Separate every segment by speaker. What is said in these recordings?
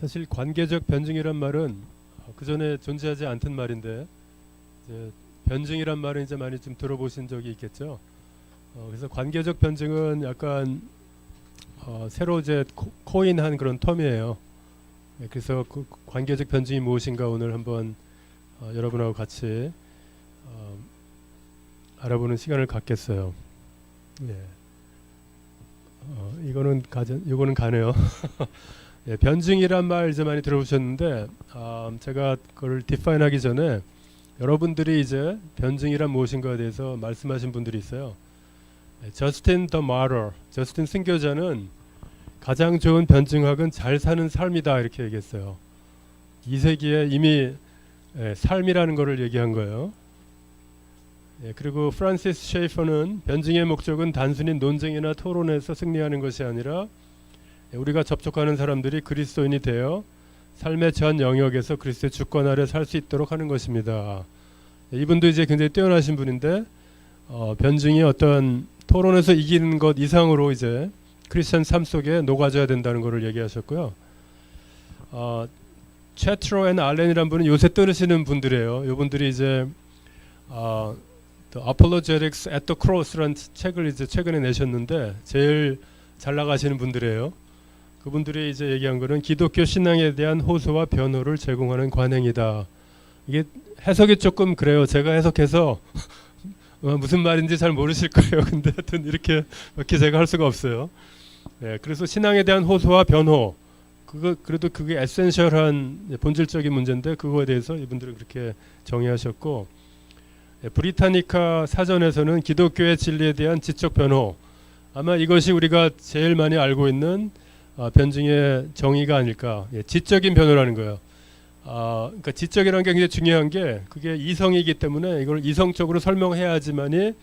Speaker 1: 사실 관계적 변증이란 말은 그 전에 존재하지 않던 말인데 이제 변증이란 말은 이제 많이 좀 들어보신 적이 있겠죠. 그래서 관계적 변증은 약간 새로 이제 코인한 그런 텀이에요. 그래서 그 관계적 변증이 무엇인가 오늘 한번 여러분하고 같이 알아보는 시간을 갖겠어요. 예. 이거는 가네요. 예, 변증이란 말 이제 많이 들어보셨는데 제가 그걸 디파인하기 전에 여러분들이 이제 변증이란 무엇인가에 대해서 말씀하신 분들이 있어요. 저스틴 더 마러, 저스틴 순교자는 가장 좋은 변증학은 잘 사는 삶이다 이렇게 얘기했어요. 2세기에 이미 삶이라는 것을 얘기한 거예요. 그리고 프란시스 셰이퍼는 변증의 목적은 단순히 논쟁이나 토론에서 승리하는 것이 아니라 우리가 접촉하는 사람들이 그리스도인이 되어 삶의 전 영역에서 그리스도의 주권 아래 살 수 있도록 하는 것입니다. 이분도 이제 굉장히 뛰어나신 분인데 변증이 어떤 토론에서 이기는 것 이상으로 이제 크리스천 삶 속에 녹아져야 된다는 것을 얘기하셨고요. 채트로 앤 알렌이라는 분은 요새 떠드시는 분들이에요. 이분들이 이제 The Apologetics at the Cross라는 책을 이제 최근에 내셨는데 제일 잘 나가시는 분들이에요. 그분들이 이제 얘기한 거는 기독교 신앙에 대한 호소와 변호를 제공하는 관행이다. 이게 해석이 조금 그래요. 제가 해석해서 무슨 말인지 잘 모르실 거예요. 근데 하여튼 이렇게 제가 할 수가 없어요. 그래서 신앙에 대한 호소와 변호, 그래도 그게 에센셜한 본질적인 문제인데 그거에 대해서 이분들은 그렇게 정의하셨고, 브리타니카 사전에서는 기독교의 진리에 대한 지적 변호, 아마 이것이 우리가 제일 많이 알고 있는 변증의 정의가 아닐까. 지적인 변호라는 거예요. 그러니까 지적이라는 게 굉장히 중요한 게 그게 이성이기 때문에 이걸 이성적으로 설명해야지만이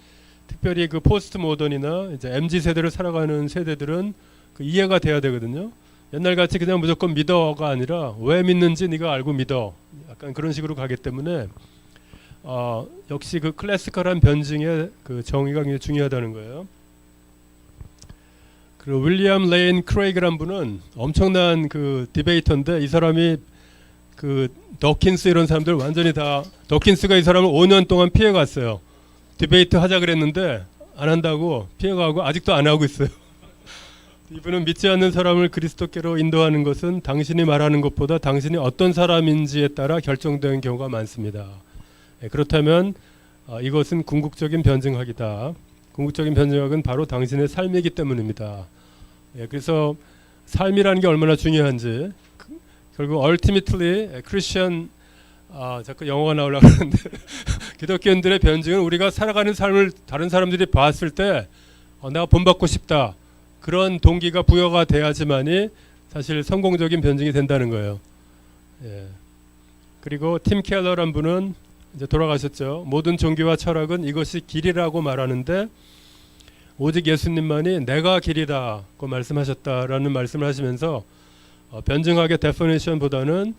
Speaker 1: 특별히 그 포스트 모던이나 이제 MZ 세대를 살아가는 세대들은 그 이해가 돼야 되거든요. 옛날 같이 그냥 무조건 믿어가 아니라 왜 믿는지 네가 알고 믿어. 약간 그런 식으로 가기 때문에 역시 그 클래시컬한 변증의 그 정의가 굉장히 중요하다는 거예요. 그리고 윌리엄 레인 크레이그란 분은 엄청난 그 디베이터인데 이 사람이 그 더킨스 이런 사람들 완전히 다 더킨스가 이 사람을 5년 동안 피해갔어요. 디베이트 하자 그랬는데 안 한다고 피해가고 아직도 안 하고 있어요. 이분은 믿지 않는 사람을 그리스도께로 인도하는 것은 당신이 말하는 것보다 당신이 어떤 사람인지에 따라 결정되는 경우가 많습니다. 그렇다면 이것은 궁극적인 변증학이다. 궁극적인 변증학은 바로 당신의 삶이기 때문입니다. 그래서 삶이라는 게 얼마나 중요한지 결국 ultimately Christian 자꾸 영어가 나오려고 하는데 기독교인들의 변증은 우리가 살아가는 삶을 다른 사람들이 봤을 때 내가 본받고 싶다. 그런 동기가 부여가 돼야지만이 사실 성공적인 변증이 된다는 거예요. 그리고 팀 켈러란 분은 이제 돌아가셨죠. 모든 종교와 철학은 이것이 길이라고 말하는데 오직 예수님만이 내가 길이다고 말씀하셨다라는 말씀을 하시면서 변증학의 데피니션보다는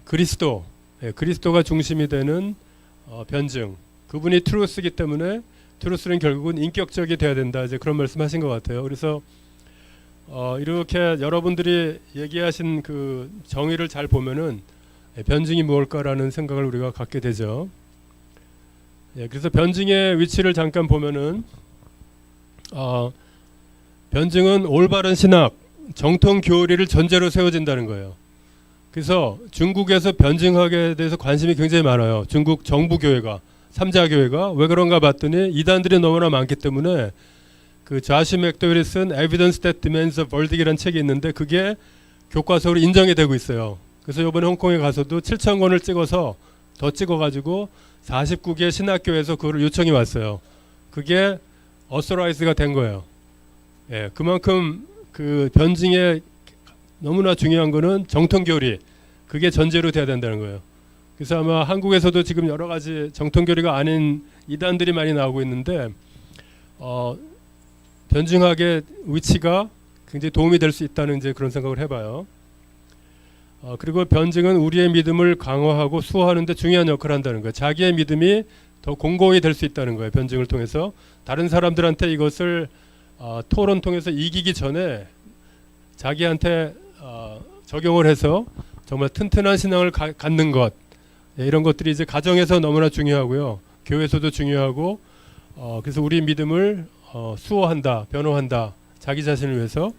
Speaker 1: 그리스도가 중심이 되는 변증, 그분이 트루스이기 때문에 트루스는 결국은 인격적이 돼야 된다. 이제 그런 말씀하신 것 같아요. 그래서 이렇게 여러분들이 얘기하신 그 정의를 잘 보면은 변증이 무엇일까라는 생각을 우리가 갖게 되죠. 그래서 변증의 위치를 잠깐 보면은 변증은 올바른 신학, 정통 교리를 전제로 세워진다는 거예요. 그래서 중국에서 변증학에 대해서 관심이 굉장히 많아요. 중국 정부 교회가, 삼자 교회가. 왜 그런가 봤더니 이단들이 너무나 많기 때문에 그 자시 맥도웰이 쓴 Evidence That Demands a Verdict이라는 책이 있는데 그게 교과서로 인정이 되고 있어요. 그래서 이번에 홍콩에 가서도 7,000권을 찍어서 더 찍어가지고 49개 신학교에서 그걸 요청이 왔어요. 그게 어서라이즈가 된 거예요. 그만큼 그 변증에 너무나 중요한 거는 정통교리, 그게 전제로 돼야 된다는 거예요. 그래서 아마 한국에서도 지금 여러 가지 정통교리가 아닌 이단들이 많이 나오고 있는데 변증학의 위치가 굉장히 도움이 될 수 있다는 이제 그런 생각을 해봐요. 그리고 변증은 우리의 믿음을 강화하고 수호하는 데 중요한 역할을 한다는 거예요. 자기의 믿음이 더 공고히 될 수 있다는 거예요. 변증을 통해서 다른 사람들한테 이것을 토론 통해서 이기기 전에 자기한테 적용을 해서 정말 튼튼한 신앙을 갖는 것, 이런 것들이 이제 가정에서 너무나 중요하고요. 교회에서도 중요하고, 그래서 우리 믿음을 수호한다, 변호한다, 자기 자신을 위해서.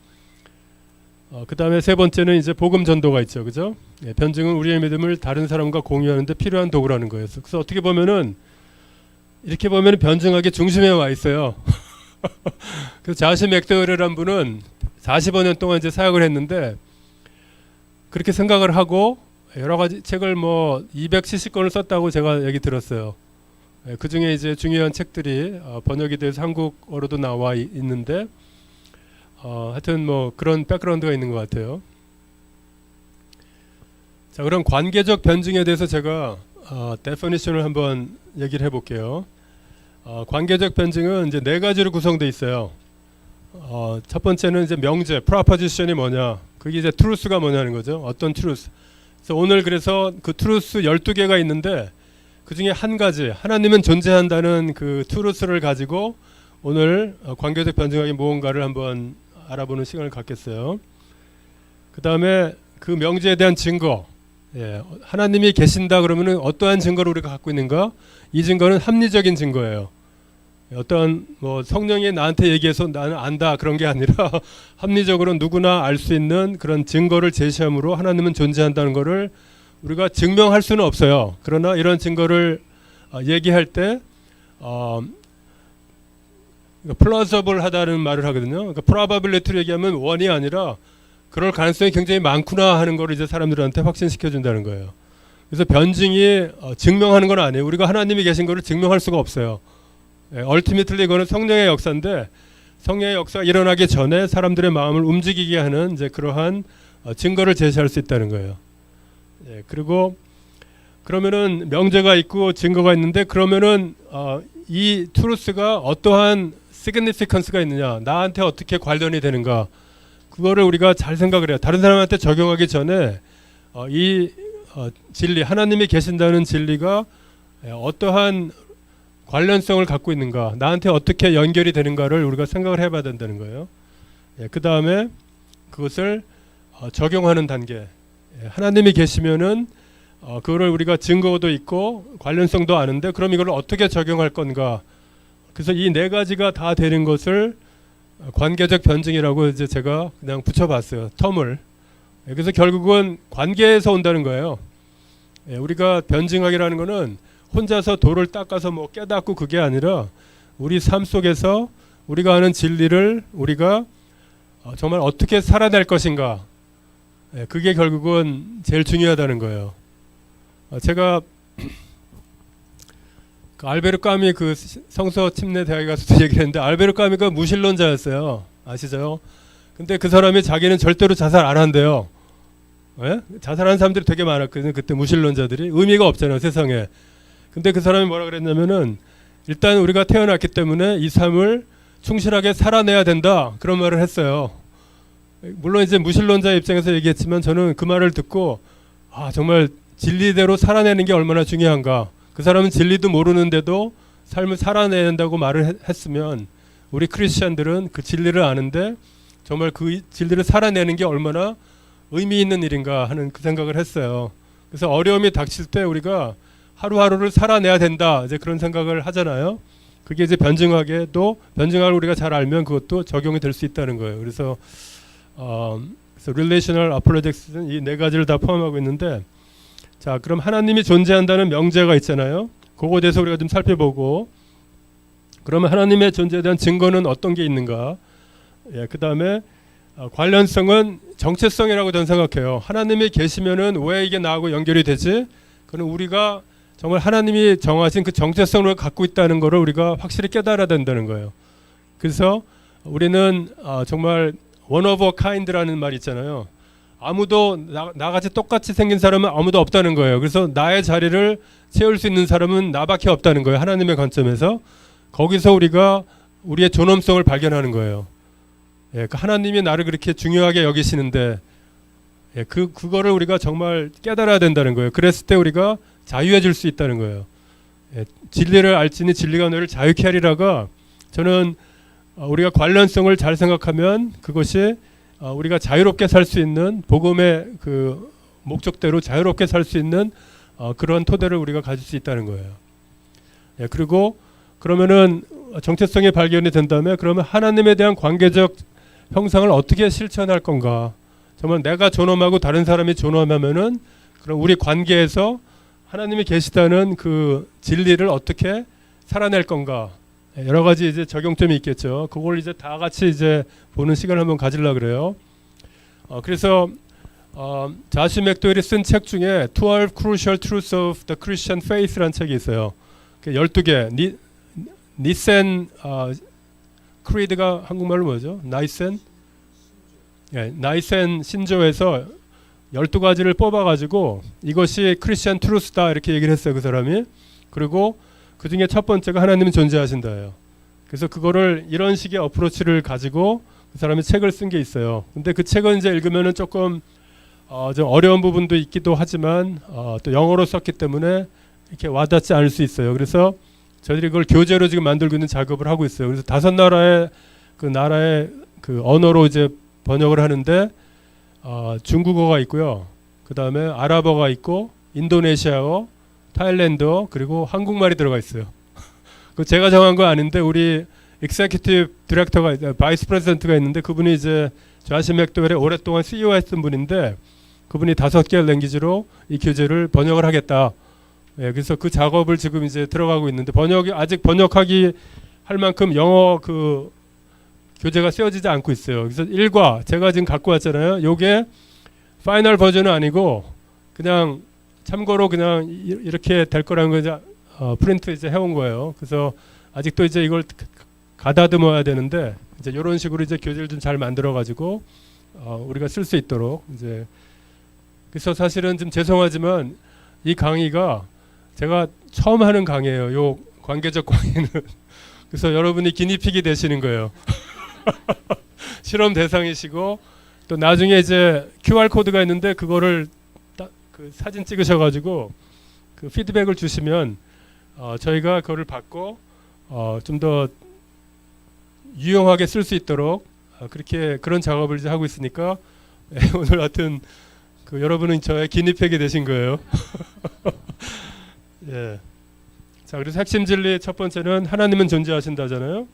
Speaker 1: 그 다음에 세 번째는 이제 복음 전도가 있죠, 그죠? 변증은 우리의 믿음을 다른 사람과 공유하는데 필요한 도구라는 거예요. 그래서 어떻게 보면은 이렇게 보면 변증학의 중심에 와 있어요. 그래서 자시 맥도웰이라는 분은 45년 동안 이제 사역을 했는데 그렇게 생각을 하고 여러 가지 책을 뭐 270권을 썼다고 제가 얘기 들었어요. 그 중에 이제 중요한 책들이 번역이 돼서 한국어로도 나와 있는데 하여튼 뭐 그런 백그라운드가 있는 것 같아요. 자, 그럼 관계적 변증에 대해서 제가 데피니션을 한번 얘기를 해볼게요. 관계적 변증은 이제 네 가지로 구성되어 있어요. 첫 번째는 이제 명제, 프로포지션이 뭐냐, 그게 이제 트루스가 뭐냐는 거죠. 어떤 트루스. 그래서 오늘 그래서 그 트루스 12개가 있는데 그 중에 한 가지, 하나님은 존재한다는 그 트루스를 가지고 오늘 관계적 변증학이 무언가를 한번 알아보는 시간을 갖겠어요. 그 다음에 그 명제에 대한 증거, 하나님이 계신다 그러면은 어떠한 증거를 우리가 갖고 있는가? 이 증거는 합리적인 증거예요. 어떤 뭐 성령이 나한테 얘기해서 나는 안다 그런 게 아니라 합리적으로 누구나 알 수 있는 그런 증거를 제시함으로 하나님은 존재한다는 것을 우리가 증명할 수는 없어요. 그러나 이런 증거를 얘기할 때 플러저블하다는 말을 하거든요. 그러니까 프로바빌리티로 얘기하면 원이 아니라 그럴 가능성이 굉장히 많구나 하는 걸 이제 사람들한테 확신시켜 준다는 거예요. 그래서 변증이 증명하는 건 아니에요. 우리가 하나님이 계신 것을 증명할 수가 없어요. 얼티미틀리 이거는 성령의 역사인데 성령의 역사가 일어나기 전에 사람들의 마음을 움직이게 하는 이제 그러한 증거를 제시할 수 있다는 거예요. 그리고 그러면은 명제가 있고 증거가 있는데 그러면은 이 트루스가 어떠한 시그니피컨스가 있느냐, 나한테 어떻게 관련이 되는가, 그거를 우리가 잘 생각을 해요. 다른 사람한테 적용하기 전에 이 진리, 하나님이 계신다는 진리가 어떠한 관련성을 갖고 있는가, 나한테 어떻게 연결이 되는가를 우리가 생각을 해봐야 된다는 거예요. 그 다음에 그것을 적용하는 단계. 하나님이 계시면은 그거를 우리가 증거도 있고 관련성도 아는데 그럼 이걸 어떻게 적용할 건가. 그래서 이 네 가지가 다 되는 것을 관계적 변증이라고 이제 제가 그냥 붙여봤어요. 텀을. 그래서 결국은 관계에서 온다는 거예요. 우리가 변증학이라는 거는 혼자서 돌을 닦아서 뭐 깨닫고 그게 아니라 우리 삶 속에서 우리가 아는 진리를 우리가 정말 어떻게 살아낼 것인가, 그게 결국은 제일 중요하다는 거예요. 제가 그 알베르 까미 그 성서 침례 대학에 가서 얘기를 했는데 알베르 까미가 무신론자였어요. 아시죠? 근데 그 사람이 자기는 절대로 자살 안 한대요. 자살하는 사람들이 되게 많았거든요. 그때 무신론자들이. 의미가 없잖아요, 세상에. 근데 그 사람이 뭐라 그랬냐면은 일단 우리가 태어났기 때문에 이 삶을 충실하게 살아내야 된다, 그런 말을 했어요. 물론 이제 무신론자 입장에서 얘기했지만 저는 그 말을 듣고 정말 진리대로 살아내는 게 얼마나 중요한가. 그 사람은 진리도 모르는데도 삶을 살아내야 된다고 말을 했으면 우리 크리스찬들은 그 진리를 아는데 정말 그 진리를 살아내는 게 얼마나 의미 있는 일인가 하는 그 생각을 했어요. 그래서 어려움이 닥칠 때 우리가 하루하루를 살아내야 된다, 이제 그런 생각을 하잖아요. 그게 이제 변증학에도, 변증학을 우리가 잘 알면 그것도 적용이 될 수 있다는 거예요. 그래서 relational apologetics는 이 네 가지를 다 포함하고 있는데, 자, 그럼 하나님이 존재한다는 명제가 있잖아요. 그거에 대해서 우리가 좀 살펴보고, 그러면 하나님의 존재에 대한 증거는 어떤 게 있는가? 그 다음에 관련성은 정체성이라고 저는 생각해요. 하나님이 계시면은 왜 이게 나하고 연결이 되지? 그는 우리가 정말 하나님이 정하신 그 정체성을 갖고 있다는 것을 우리가 확실히 깨달아야 된다는 거예요. 그래서 우리는 정말 one of a kind라는 말이 있잖아요. 아무도 나같이 똑같이 생긴 사람은 아무도 없다는 거예요. 그래서 나의 자리를 채울 수 있는 사람은 나밖에 없다는 거예요. 하나님의 관점에서. 거기서 우리가 우리의 존엄성을 발견하는 거예요. 하나님이 나를 그렇게 중요하게 여기시는데 그거를 우리가 정말 깨달아야 된다는 거예요. 그랬을 때 우리가 자유해질 수 있다는 거예요. 진리를 알지니 진리가 너를 자유케 하리라가, 저는 우리가 관련성을 잘 생각하면 그것이 우리가 자유롭게 살 수 있는 복음의 그 목적대로 자유롭게 살 수 있는 그런 토대를 우리가 가질 수 있다는 거예요. 예, 그리고 그러면은 정체성이 발견이 된다면 그러면 하나님에 대한 관계적 형상을 어떻게 실천할 건가? 정말 내가 존엄하고 다른 사람이 존엄하면은 그럼 우리 관계에서 하나님이 계시다는 그 진리를 어떻게 살아낼 건가? 여러 가지 이제 적용점이 있겠죠. 그걸 이제 다 같이 이제 보는 시간을 한번 가지려 그래요. 그래서 자시 맥도웰이 쓴 책 중에 12 Crucial Truths of the Christian Faith라는 책이 있어요. 12개 니센 크리드가 한국말로 뭐죠? 나이센? 예, 나이센 신조에서 12가지를 뽑아가지고 이것이 크리스천 트루스다 이렇게 얘기를 했어요. 그 사람이. 그리고 그 중에 첫 번째가 하나님은 존재하신다예요. 그래서 그거를 이런 식의 어프로치를 가지고 그 사람이 책을 쓴 게 있어요. 근데 그 책은 이제 읽으면은 조금 좀 어려운 부분도 있기도 하지만 또 영어로 썼기 때문에 이렇게 와닿지 않을 수 있어요. 그래서 저희들이 그걸 교재로 지금 만들고 있는 작업을 하고 있어요. 그래서 5나라의 그 언어로 이제 번역을 하는데 중국어가 있고요. 그 다음에 아랍어가 있고 인도네시아어, 타일랜드어 그리고 한국말이 들어가 있어요. 그 제가 정한 거 아닌데 우리 executive 디렉터가 바이스 프레지던트가 있는데 그분이 이제 자시 맥도웰의 오랫동안 CEO 했던 분인데 그분이 5개 랭귀지로 이 교재를 번역을 하겠다. 예, 그래서 그 작업을 지금 이제 들어가고 있는데 번역이 아직 번역하기 할 만큼 영어 그 교재가 쓰여지지 않고 있어요. 그래서 1과 제가 지금 갖고 왔잖아요. 요게 파이널 버전은 아니고 그냥 참고로 그냥 이렇게 될 거라는 거 이제 프린트 이제 해온 거예요. 그래서 아직도 이제 이걸 가다듬어야 되는데 이제 이런 식으로 이제 교재를 좀 잘 만들어 가지고 우리가 쓸 수 있도록 이제 그래서 사실은 좀 죄송하지만 이 강의가 제가 처음 하는 강의예요. 요 관계적 강의는. 그래서 여러분이 기니픽이 되시는 거예요. 실험 대상이시고 또 나중에 이제 QR 코드가 있는데 그거를 그 사진 찍으셔가지고 그 피드백을 주시면 저희가 그거를 받고 좀 더 유용하게 쓸 수 있도록 그렇게 그런 작업을 이제 하고 있으니까 오늘 하여튼 그 여러분은 저의 기니팩이 되신 거예요. 예. 자, 그래서 핵심 진리 첫 번째는 하나님은 존재하신다잖아요.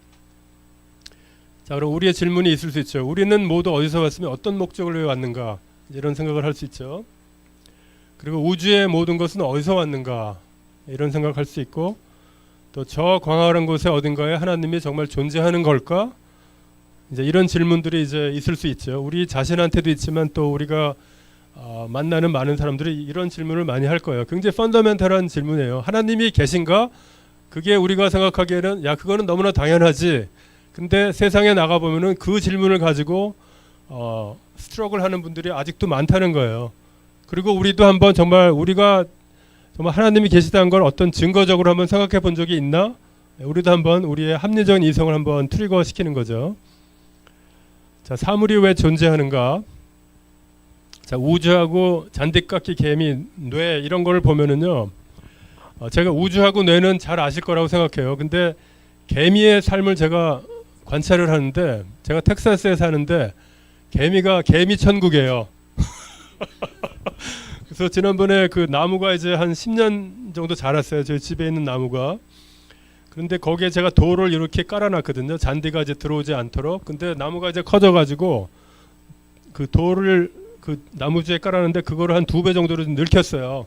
Speaker 1: 자, 그럼 우리의 질문이 있을 수 있죠. 우리는 모두 어디서 왔으면 어떤 목적을 위해 왔는가? 이런 생각을 할 수 있죠. 그리고 우주의 모든 것은 어디서 왔는가? 이런 생각할 수 있고 또 저 광활한 곳에 어딘가에 하나님이 정말 존재하는 걸까? 이제 이런 질문들이 이제 있을 수 있죠. 우리 자신한테도 있지만 또 우리가 만나는 많은 사람들이 이런 질문을 많이 할 거예요. 굉장히 펀더멘탈한 질문이에요. 하나님이 계신가? 그게 우리가 생각하기에는 야 그거는 너무나 당연하지. 근데 세상에 나가 보면은 그 질문을 가지고 스트러글 하는 분들이 아직도 많다는 거예요. 그리고 우리도 한번 정말 우리가 정말 하나님이 계시다는 걸 어떤 증거적으로 한번 생각해 본 적이 있나? 우리도 한번 우리의 합리적인 이성을 한번 트리거 시키는 거죠. 자, 사물이 왜 존재하는가? 자, 우주하고 잔디깎기 개미, 뇌 이런 거를 보면은요. 제가 우주하고 뇌는 잘 아실 거라고 생각해요. 근데 개미의 삶을 제가 관찰을 하는데 제가 텍사스에 사는데 개미가 개미 천국이에요. 그래서 지난번에 그 나무가 이제 한 10년 정도 자랐어요. 저희 집에 있는 나무가. 그런데 거기에 제가 돌을 이렇게 깔아놨거든요. 잔디가 이제 들어오지 않도록. 근데 나무가 이제 커져가지고 그 돌을 그 나무주에 깔았는데 그거를 한 2배 정도로 좀 늙혔어요.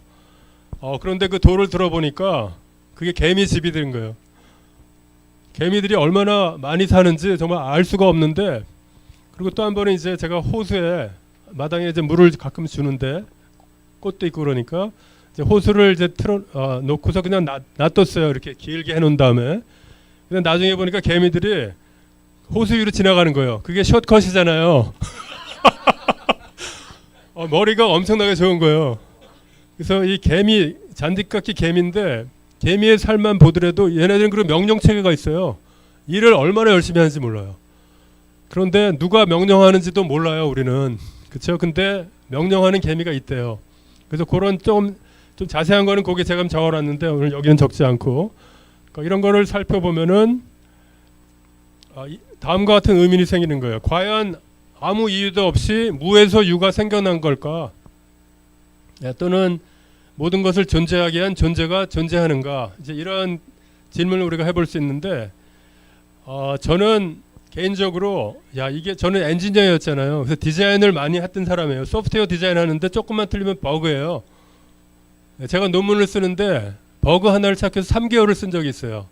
Speaker 1: 그런데 그 돌을 들어보니까 그게 개미 집이 된 거예요. 개미들이 얼마나 많이 사는지 정말 알 수가 없는데 그리고 또 한 번은 이제 제가 호수에 마당에 이제 물을 가끔 주는데 꽃도 있고 그러니까 이제 호수를 이제 놓고서 그냥 놔뒀어요. 이렇게 길게 해놓은 다음에. 근데 나중에 보니까 개미들이 호수 위로 지나가는 거예요. 그게 숏컷이잖아요. 머리가 엄청나게 좋은 거예요. 그래서 이 개미 잔디깎기 개미인데 개미의 삶만 보더라도 얘네들은 그런 명령 체계가 있어요. 일을 얼마나 열심히 하는지 몰라요. 그런데 누가 명령하는지도 몰라요. 우리는. 그렇죠? 근데 명령하는 개미가 있대요. 그래서 그런 좀 자세한 거는 거기에 제가 적어놨는데 오늘 여기는 적지 않고 그러니까 이런 거를 살펴보면은 다음과 같은 의문이 생기는 거예요. 과연 아무 이유도 없이 무에서 유가 생겨난 걸까? 또는 모든 것을 존재하게 한 존재가 존재하는가? 이제 이런 질문을 우리가 해볼 수 있는데, 저는 개인적으로 이게 저는 엔지니어였잖아요. 그래서 디자인을 많이 했던 사람이에요. 소프트웨어 디자인 하는데 조금만 틀리면 버그예요. 제가 논문을 쓰는데 버그 하나를 찾기 위해서 3개월을 쓴 적이 있어요.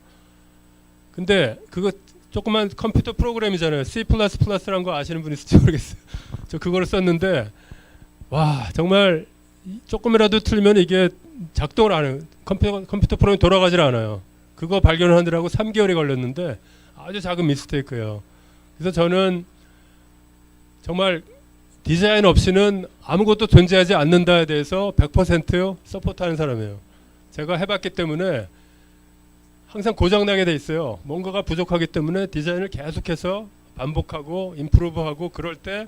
Speaker 1: 근데 그거 조그만 컴퓨터 프로그램이잖아요. C++라는 거 아시는 분 있을지 모르겠어요. 저 그거를 썼는데 와 정말 조금이라도 틀리면 이게 작동을 안 해요. 컴퓨터 프로그램이 돌아가질 않아요. 그거 발견하느라고 3개월이 걸렸는데 아주 작은 미스테이크예요. 그래서 저는 정말 디자인 없이는 아무것도 존재하지 않는다에 대해서 100% 서포트하는 사람이에요. 제가 해봤기 때문에 항상 고장나게 돼 있어요. 뭔가가 부족하기 때문에 디자인을 계속해서 반복하고 임프루브하고 그럴 때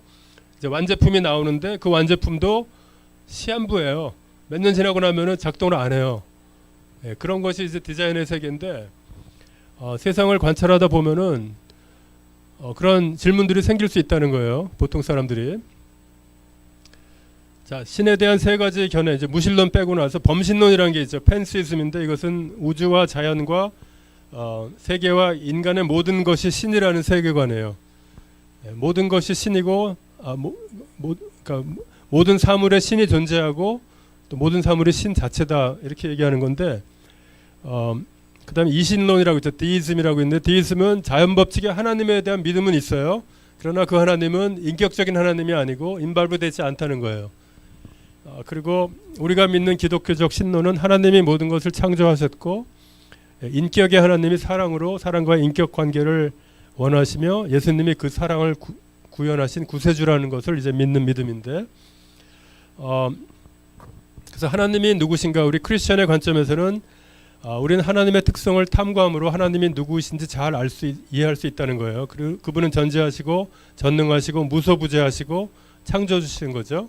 Speaker 1: 이제 완제품이 나오는데 그 완제품도 시한부예요. 몇 년 지나고 나면은 작동을 안 해요. 그런 것이 이제 디자인의 세계인데 세상을 관찰하다 보면은 그런 질문들이 생길 수 있다는 거예요. 보통 사람들이. 자, 신에 대한 세 가지 견해, 이제 무신론 빼고 나서 범신론이라는 게 있죠. 팬시즘인데 이것은 우주와 자연과 세계와 인간의 모든 것이 신이라는 세계관이에요. 모든 것이 신이고 그러니까 모든 사물에 신이 존재하고 또 모든 사물이 신 자체다 이렇게 얘기하는 건데 그다음에 이신론이라고 있죠. 디이즘이라고 있는데 디이즘은 자연 법칙에 하나님에 대한 믿음은 있어요. 그러나 그 하나님은 인격적인 하나님이 아니고 인발부되지 않다는 거예요. 그리고 우리가 믿는 기독교적 신론은 하나님이 모든 것을 창조하셨고 인격의 하나님이 사랑으로 사랑과의 인격 관계를 원하시며 예수님이 그 사랑을 구현하신 구세주라는 것을 이제 믿는 믿음인데 그래서 하나님이 누구신가 우리 크리스천의 관점에서는 우리는 하나님의 특성을 탐구함으로 하나님이 누구이신지 잘 이해할 수 있다는 거예요. 그리고 그분은 전지하시고 전능하시고 무소부재하시고 창조해 주신 거죠.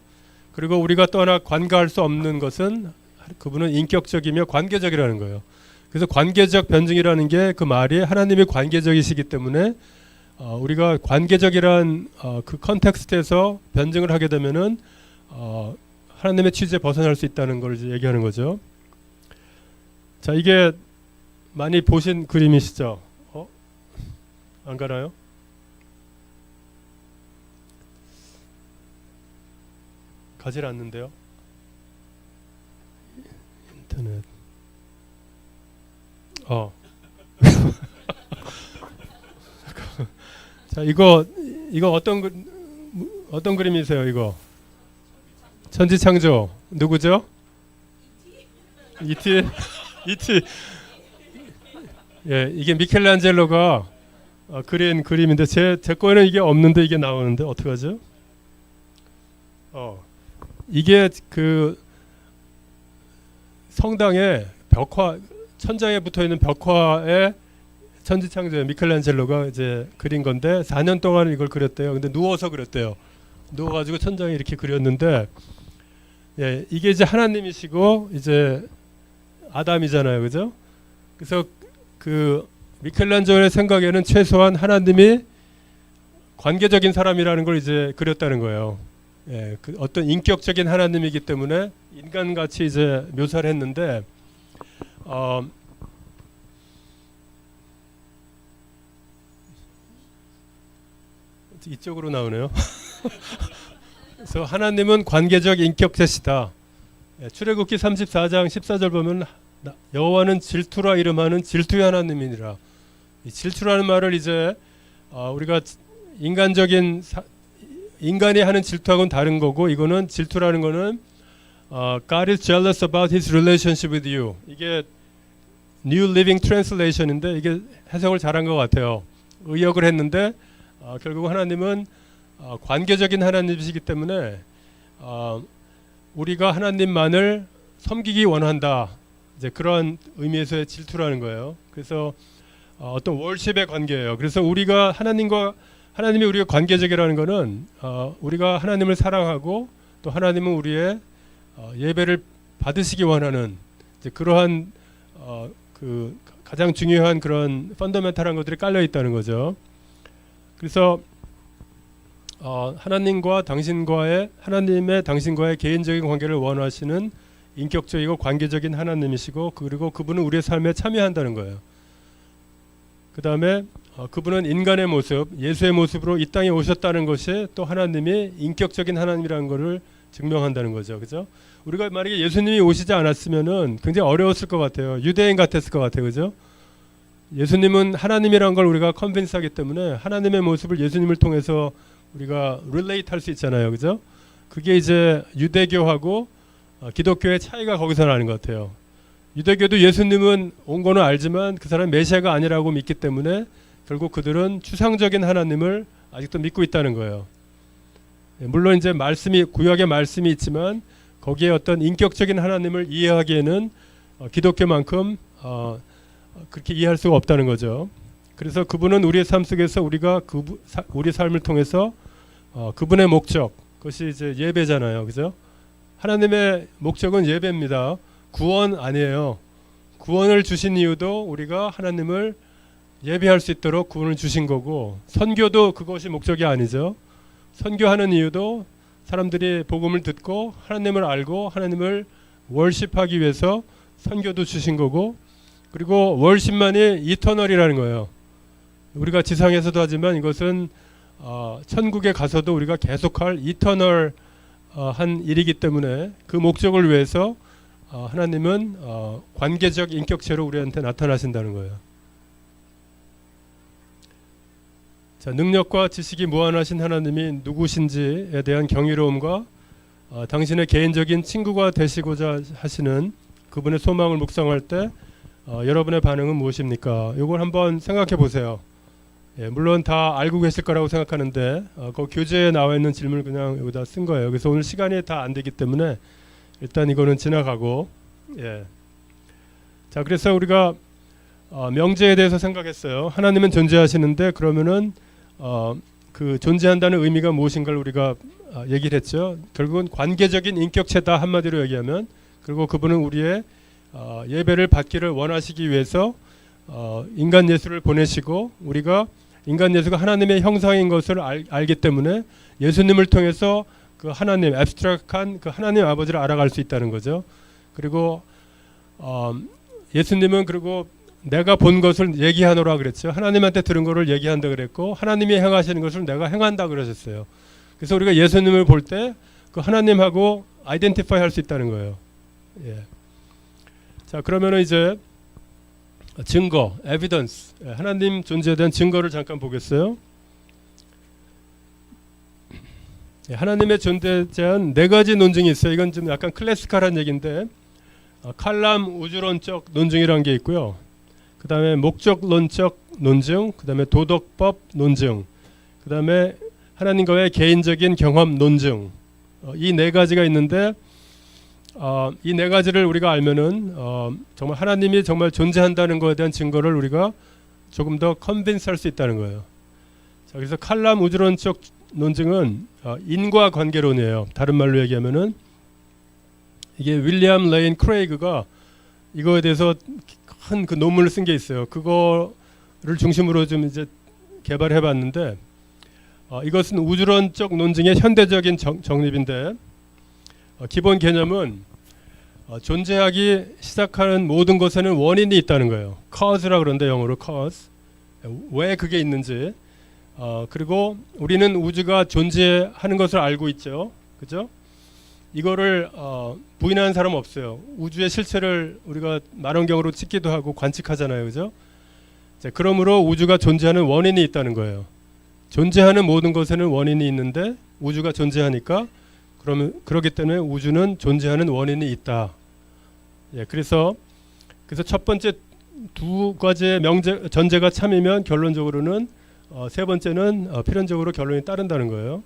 Speaker 1: 그리고 우리가 또 하나 관가할 수 없는 것은 그분은 인격적이며 관계적이라는 거예요. 그래서 관계적 변증이라는 게 그 말이 하나님이 관계적이시기 때문에 우리가 관계적이란 그 컨텍스트에서 변증을 하게 되면은 하나님의 취지에 벗어날 수 있다는 걸 이제 얘기하는 거죠. 자, 이게 많이 보신 그림이시죠? 안 가나요? 가질 않는데요. 인터넷. 자, 이거 어떤 그림이세요? 이거 천지창조 누구죠? 이티. 이티. 예, 이게 미켈란젤로가 그린 그림인데 제 거에는 이게 없는데 이게 나오는데 어떡하죠? 이게 그 성당의 벽화 천장에 붙어 있는 벽화에 천지창조의 미켈란젤로가 이제 그린 건데 4년 동안 이걸 그렸대요. 근데 누워서 그렸대요. 누워가지고 천장에 이렇게 그렸는데 예, 이게 이제 하나님이시고 이제 아담이잖아요, 그죠? 그래서 그 미켈란젤로의 생각에는 최소한 하나님이 관계적인 사람이라는 걸 이제 그렸다는 거예요. 예, 그 어떤 인격적인 하나님이기 때문에 인간같이 이제 묘사를 했는데 이쪽으로 나오네요. 그래서 하나님은 관계적 인격체시다. 예, 출애굽기 34장 14절 보면 여호와는 질투라 이름하는 질투의 하나님이니라. 이 질투라는 말을 이제 우리가 인간이 하는 질투하고는 다른 거고 이거는 질투라는 거는 God is jealous about his relationship with you. 이게 New Living Translation인데 이게 해석을 잘한 것 같아요. 의역을 했는데 결국 하나님은 관계적인 하나님이시기 때문에 우리가 하나님만을 섬기기 원한다. 이제 그런 의미에서의 질투라는 거예요. 그래서 어떤 월십의 관계예요. 그래서 우리가 하나님이 우리가 관계적이라는 것은 우리가 하나님을 사랑하고 또 하나님은 우리의 예배를 받으시기 원하는 이제 그러한 그 가장 중요한 그런 펀더멘탈한 것들이 깔려 있다는 거죠. 그래서 하나님의 당신과의 개인적인 관계를 원하시는 인격적이고 관계적인 하나님이시고, 그리고 그분은 우리의 삶에 참여한다는 거예요. 그 다음에 그분은 인간의 모습, 예수의 모습으로 이 땅에 오셨다는 것이 또 하나님이 인격적인 하나님이라는 것을 증명한다는 거죠. 그죠? 우리가 만약에 예수님이 오시지 않았으면은 굉장히 어려웠을 것 같아요. 유대인 같았을 것 같아요. 그죠? 예수님은 하나님이라는 걸 우리가 컨빈스하기 때문에 하나님의 모습을 예수님을 통해서 우리가 릴레이트 할 수 있잖아요. 그죠? 그게 이제 유대교하고 기독교의 차이가 거기서 나는 것 같아요. 유대교도 예수님은 온 거는 알지만 그 사람은 메시아가 아니라고 믿기 때문에 결국 그들은 추상적인 하나님을 아직도 믿고 있다는 거예요. 물론 이제 구약의 말씀이 있지만 거기에 어떤 인격적인 하나님을 이해하기에는 기독교만큼 그렇게 이해할 수가 없다는 거죠. 그래서 그분은 우리의 삶 속에서 우리 삶을 통해서 그분의 목적, 그것이 이제 예배잖아요. 그죠? 하나님의 목적은 예배입니다. 구원 아니에요. 구원을 주신 이유도 우리가 하나님을 예배할 수 있도록 구원을 주신 거고, 선교도 그것이 목적이 아니죠. 선교하는 이유도 사람들이 복음을 듣고 하나님을 알고 하나님을 월십하기 위해서 선교도 주신 거고, 그리고 월십만이 이터널이라는 거예요. 우리가 지상에서도 하지만 이것은 천국에 가서도 우리가 계속할 이터널 한 일이기 때문에 그 목적을 위해서 하나님은 관계적 인격체로 우리한테 나타나신다는 거예요. 자, 능력과 지식이 무한하신 하나님이 누구신지에 대한 경이로움과 당신의 개인적인 친구가 되시고자 하시는 그분의 소망을 묵상할 때 여러분의 반응은 무엇입니까? 이걸 한번 생각해 보세요. 물론 다 알고 계실 거라고 생각하는데 그 교재에 나와 있는 질문을 그냥 여기다 쓴 거예요. 그래서 오늘 시간이 다 안 되기 때문에 일단 이거는 지나가고, 자, 그래서 우리가 명제에 대해서 생각했어요. 하나님은 존재하시는데 그러면은 그 존재한다는 의미가 무엇인가를 우리가 얘기를 했죠. 결국은 관계적인 인격체다, 한마디로 얘기하면. 그리고 그분은 우리의 예배를 받기를 원하시기 위해서 인간 예수를 보내시고, 우리가 인간 예수가 하나님의 형상인 것을 알기 때문에 예수님을 통해서 그 하나님, 앱스트랙한 그 하나님 아버지를 알아갈 수 있다는 거죠. 그리고 예수님은 그리고 내가 본 것을 얘기하노라 그랬죠. 하나님한테 들은 것을 얘기한다 그랬고, 하나님이 행하시는 것을 내가 행한다 그러셨어요. 그래서 우리가 예수님을 볼 때 그 하나님하고 아이덴티파이 할 수 있다는 거예요. 자, 그러면은 이제 증거, 에비던스, 하나님 존재에 대한 증거를 잠깐 보겠어요. 하나님의 존재에 대한 네 가지 논증이 있어요. 이건 좀 약간 클래시컬한 얘기인데, 칼람 우주론적 논증이라는 게 있고요. 그 다음에 목적론적 논증, 그 다음에 도덕법 논증, 그 다음에 하나님과의 개인적인 경험 논증, 이 네 가지가 있는데, 이 네 가지를 우리가 알면은 정말 하나님이 정말 존재한다는 것에 대한 증거를 우리가 조금 더 컨빈스할 수 있다는 거예요. 자, 그래서 칼람 우주론적 논증은 인과관계론이에요. 다른 말로 얘기하면은 이게 윌리엄 레인 크레이그가 이거에 대해서 큰 그 논문을 쓴 게 있어요. 그거를 중심으로 좀 이제 개발해봤는데, 이것은 우주론적 논증의 현대적인 정립인데, 기본 개념은 존재하기 시작하는 모든 것에는 원인이 있다는 거예요. cause라 그러는데 영어로 cause. 왜 그게 있는지. 그리고 우리는 우주가 존재하는 것을 알고 있죠. 그죠? 이거를 부인하는 사람은 없어요. 우주의 실체를 우리가 망원경으로 찍기도 하고 관측하잖아요. 그죠? 자, 그러므로 우주가 존재하는 원인이 있다는 거예요. 존재하는 모든 것에는 원인이 있는데 우주가 존재하니까 그러기 때문에 우주는 존재하는 원인이 있다. 그래서 첫 번째 두 가지의 전제가 참이면 결론적으로는 세 번째는 필연적으로 결론이 따른다는 거예요.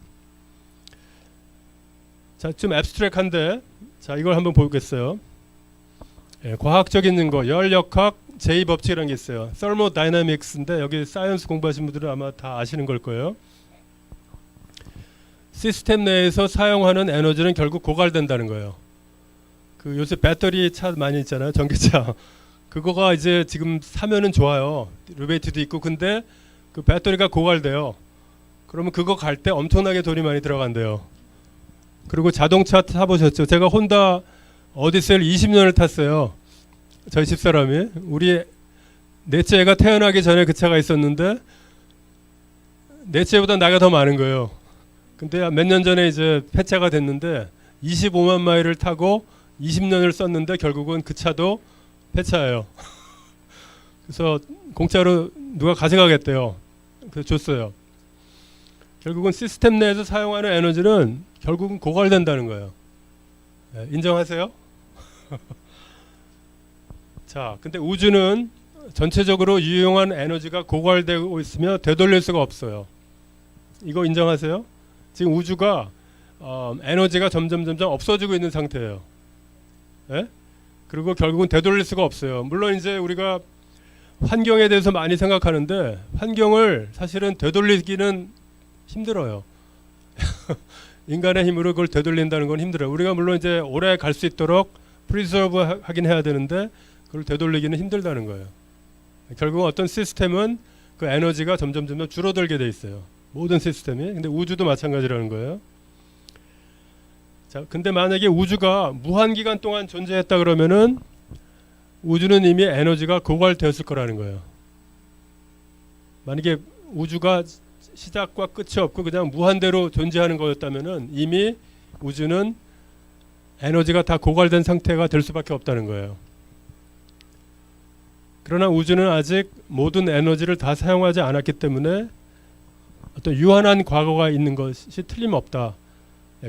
Speaker 1: 자, 좀 앱스트랙한데, 자, 이걸 한번 보겠어요. 과학적인 증거, 열역학 제2법칙이라는 게 있어요. Thermodynamics인데 여기 사이언스 공부하신 분들은 아마 다 아시는 걸 거예요. 시스템 내에서 사용하는 에너지는 결국 고갈된다는 거예요. 그 요새 배터리 차 많이 있잖아요. 전기차. 그거가 이제 지금 사면은 좋아요. 리베이트도 있고. 근데 그 배터리가 고갈돼요. 그러면 그거 갈 때 엄청나게 돈이 많이 들어간대요. 그리고 자동차 타보셨죠? 제가 혼다 오디세이를 20년을 탔어요. 저희 집사람이. 우리 넷째 애가 태어나기 전에 그 차가 있었는데 넷째보다 나이가 더 많은 거예요. 근데 몇 년 전에 이제 폐차가 됐는데 25만 마일을 타고 20년을 썼는데 결국은 그 차도 폐차예요. 그래서 공짜로 누가 가져가겠대요. 그래서 줬어요. 결국은 시스템 내에서 사용하는 에너지는 결국은 고갈된다는 거예요. 네, 인정하세요? 자, 근데 우주는 전체적으로 유용한 에너지가 고갈되고 있으며 되돌릴 수가 없어요. 이거 인정하세요? 지금 우주가 에너지가 점점 없어지고 있는 상태예요. 예? 그리고 결국은 되돌릴 수가 없어요. 물론 이제 우리가 환경에 대해서 많이 생각하는데 환경을 사실은 되돌리기는 힘들어요. 인간의 힘으로 그걸 되돌린다는 건 힘들어요. 우리가 물론 이제 오래 갈 수 있도록 프리저브 하긴 해야 되는데 그걸 되돌리기는 힘들다는 거예요. 결국 어떤 시스템은 그 에너지가 점점 줄어들게 돼 있어요. 모든 시스템이. 근데 우주도 마찬가지라는 거예요. 자, 근데 만약에 우주가 무한 기간 동안 존재했다 그러면은 우주는 이미 에너지가 고갈되었을 거라는 거예요. 만약에 우주가 시작과 끝이 없고 그냥 무한대로 존재하는 거였다면은 이미 우주는 에너지가 다 고갈된 상태가 될 수밖에 없다는 거예요. 그러나 우주는 아직 모든 에너지를 다 사용하지 않았기 때문에 어떤 유한한 과거가 있는 것이 틀림없다.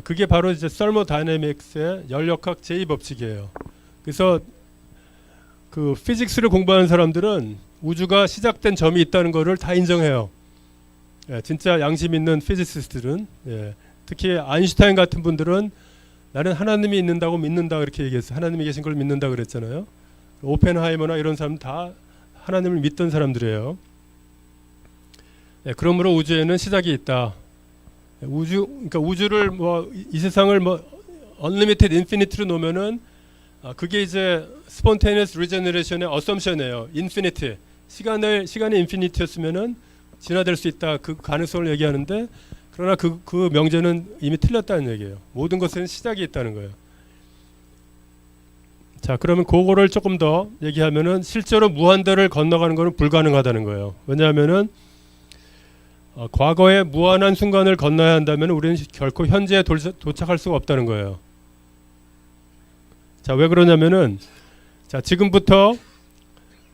Speaker 1: 그게 바로 이제 서머다이내믹스의 연력학 제2법칙이에요. 그래서 그 피직스를 공부하는 사람들은 우주가 시작된 점이 있다는 것을 다 인정해요. 진짜 양심 있는 피지시스트들은. 특히 아인슈타인 같은 분들은 나는 하나님이 있는다고 믿는다 그렇게 얘기했어요. 하나님이 계신 걸 믿는다 그랬잖아요. 오펜하이머나 이런 사람 다 하나님을 믿던 사람들이에요. 그러므로 우주에는 시작이 있다. 그러니까 우주를 이 세상을 unlimited infinity로 놓으면은 그게 이제 spontaneous regeneration의 assumption이에요. infinity. 시간이 infinity였으면은 진화될 수 있다. 그 가능성을 얘기하는데 그러나 그 명제는 이미 틀렸다는 얘기예요. 모든 것은 시작이 있다는 거예요. 자, 그러면 그거를 조금 더 얘기하면은 실제로 무한대를 건너가는 것은 불가능하다는 거예요. 왜냐하면은 과거의 무한한 순간을 건너야 한다면 우리는 결코 현재에 도착할 수가 없다는 거예요. 자, 왜 그러냐면은 자, 지금부터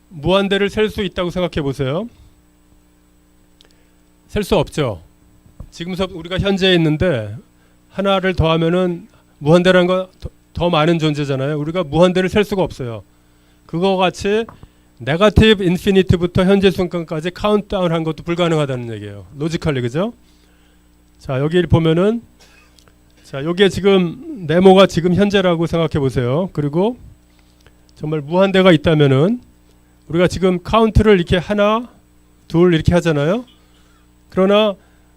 Speaker 1: 무한대를 셀 수 있다고 생각해 보세요. 셀 수 없죠. 지금서 우리가 현재에 있는데 하나를 더하면은 무한대라는 건 더 많은 존재잖아요. 우리가 무한대를 셀 수가 없어요. 그거 같이 네거티브 인피니트부터 현재 순간까지 카운트다운 한 것도 불가능하다는 얘기예요. 로지컬리, 그죠? 자, 여기 보면은 자, 여기에 지금 네모가 지금 현재라고 생각해 보세요. 그리고 정말 무한대가 있다면은 우리가 지금 카운트를 이렇게 하나, 둘 이렇게 하잖아요. 그러나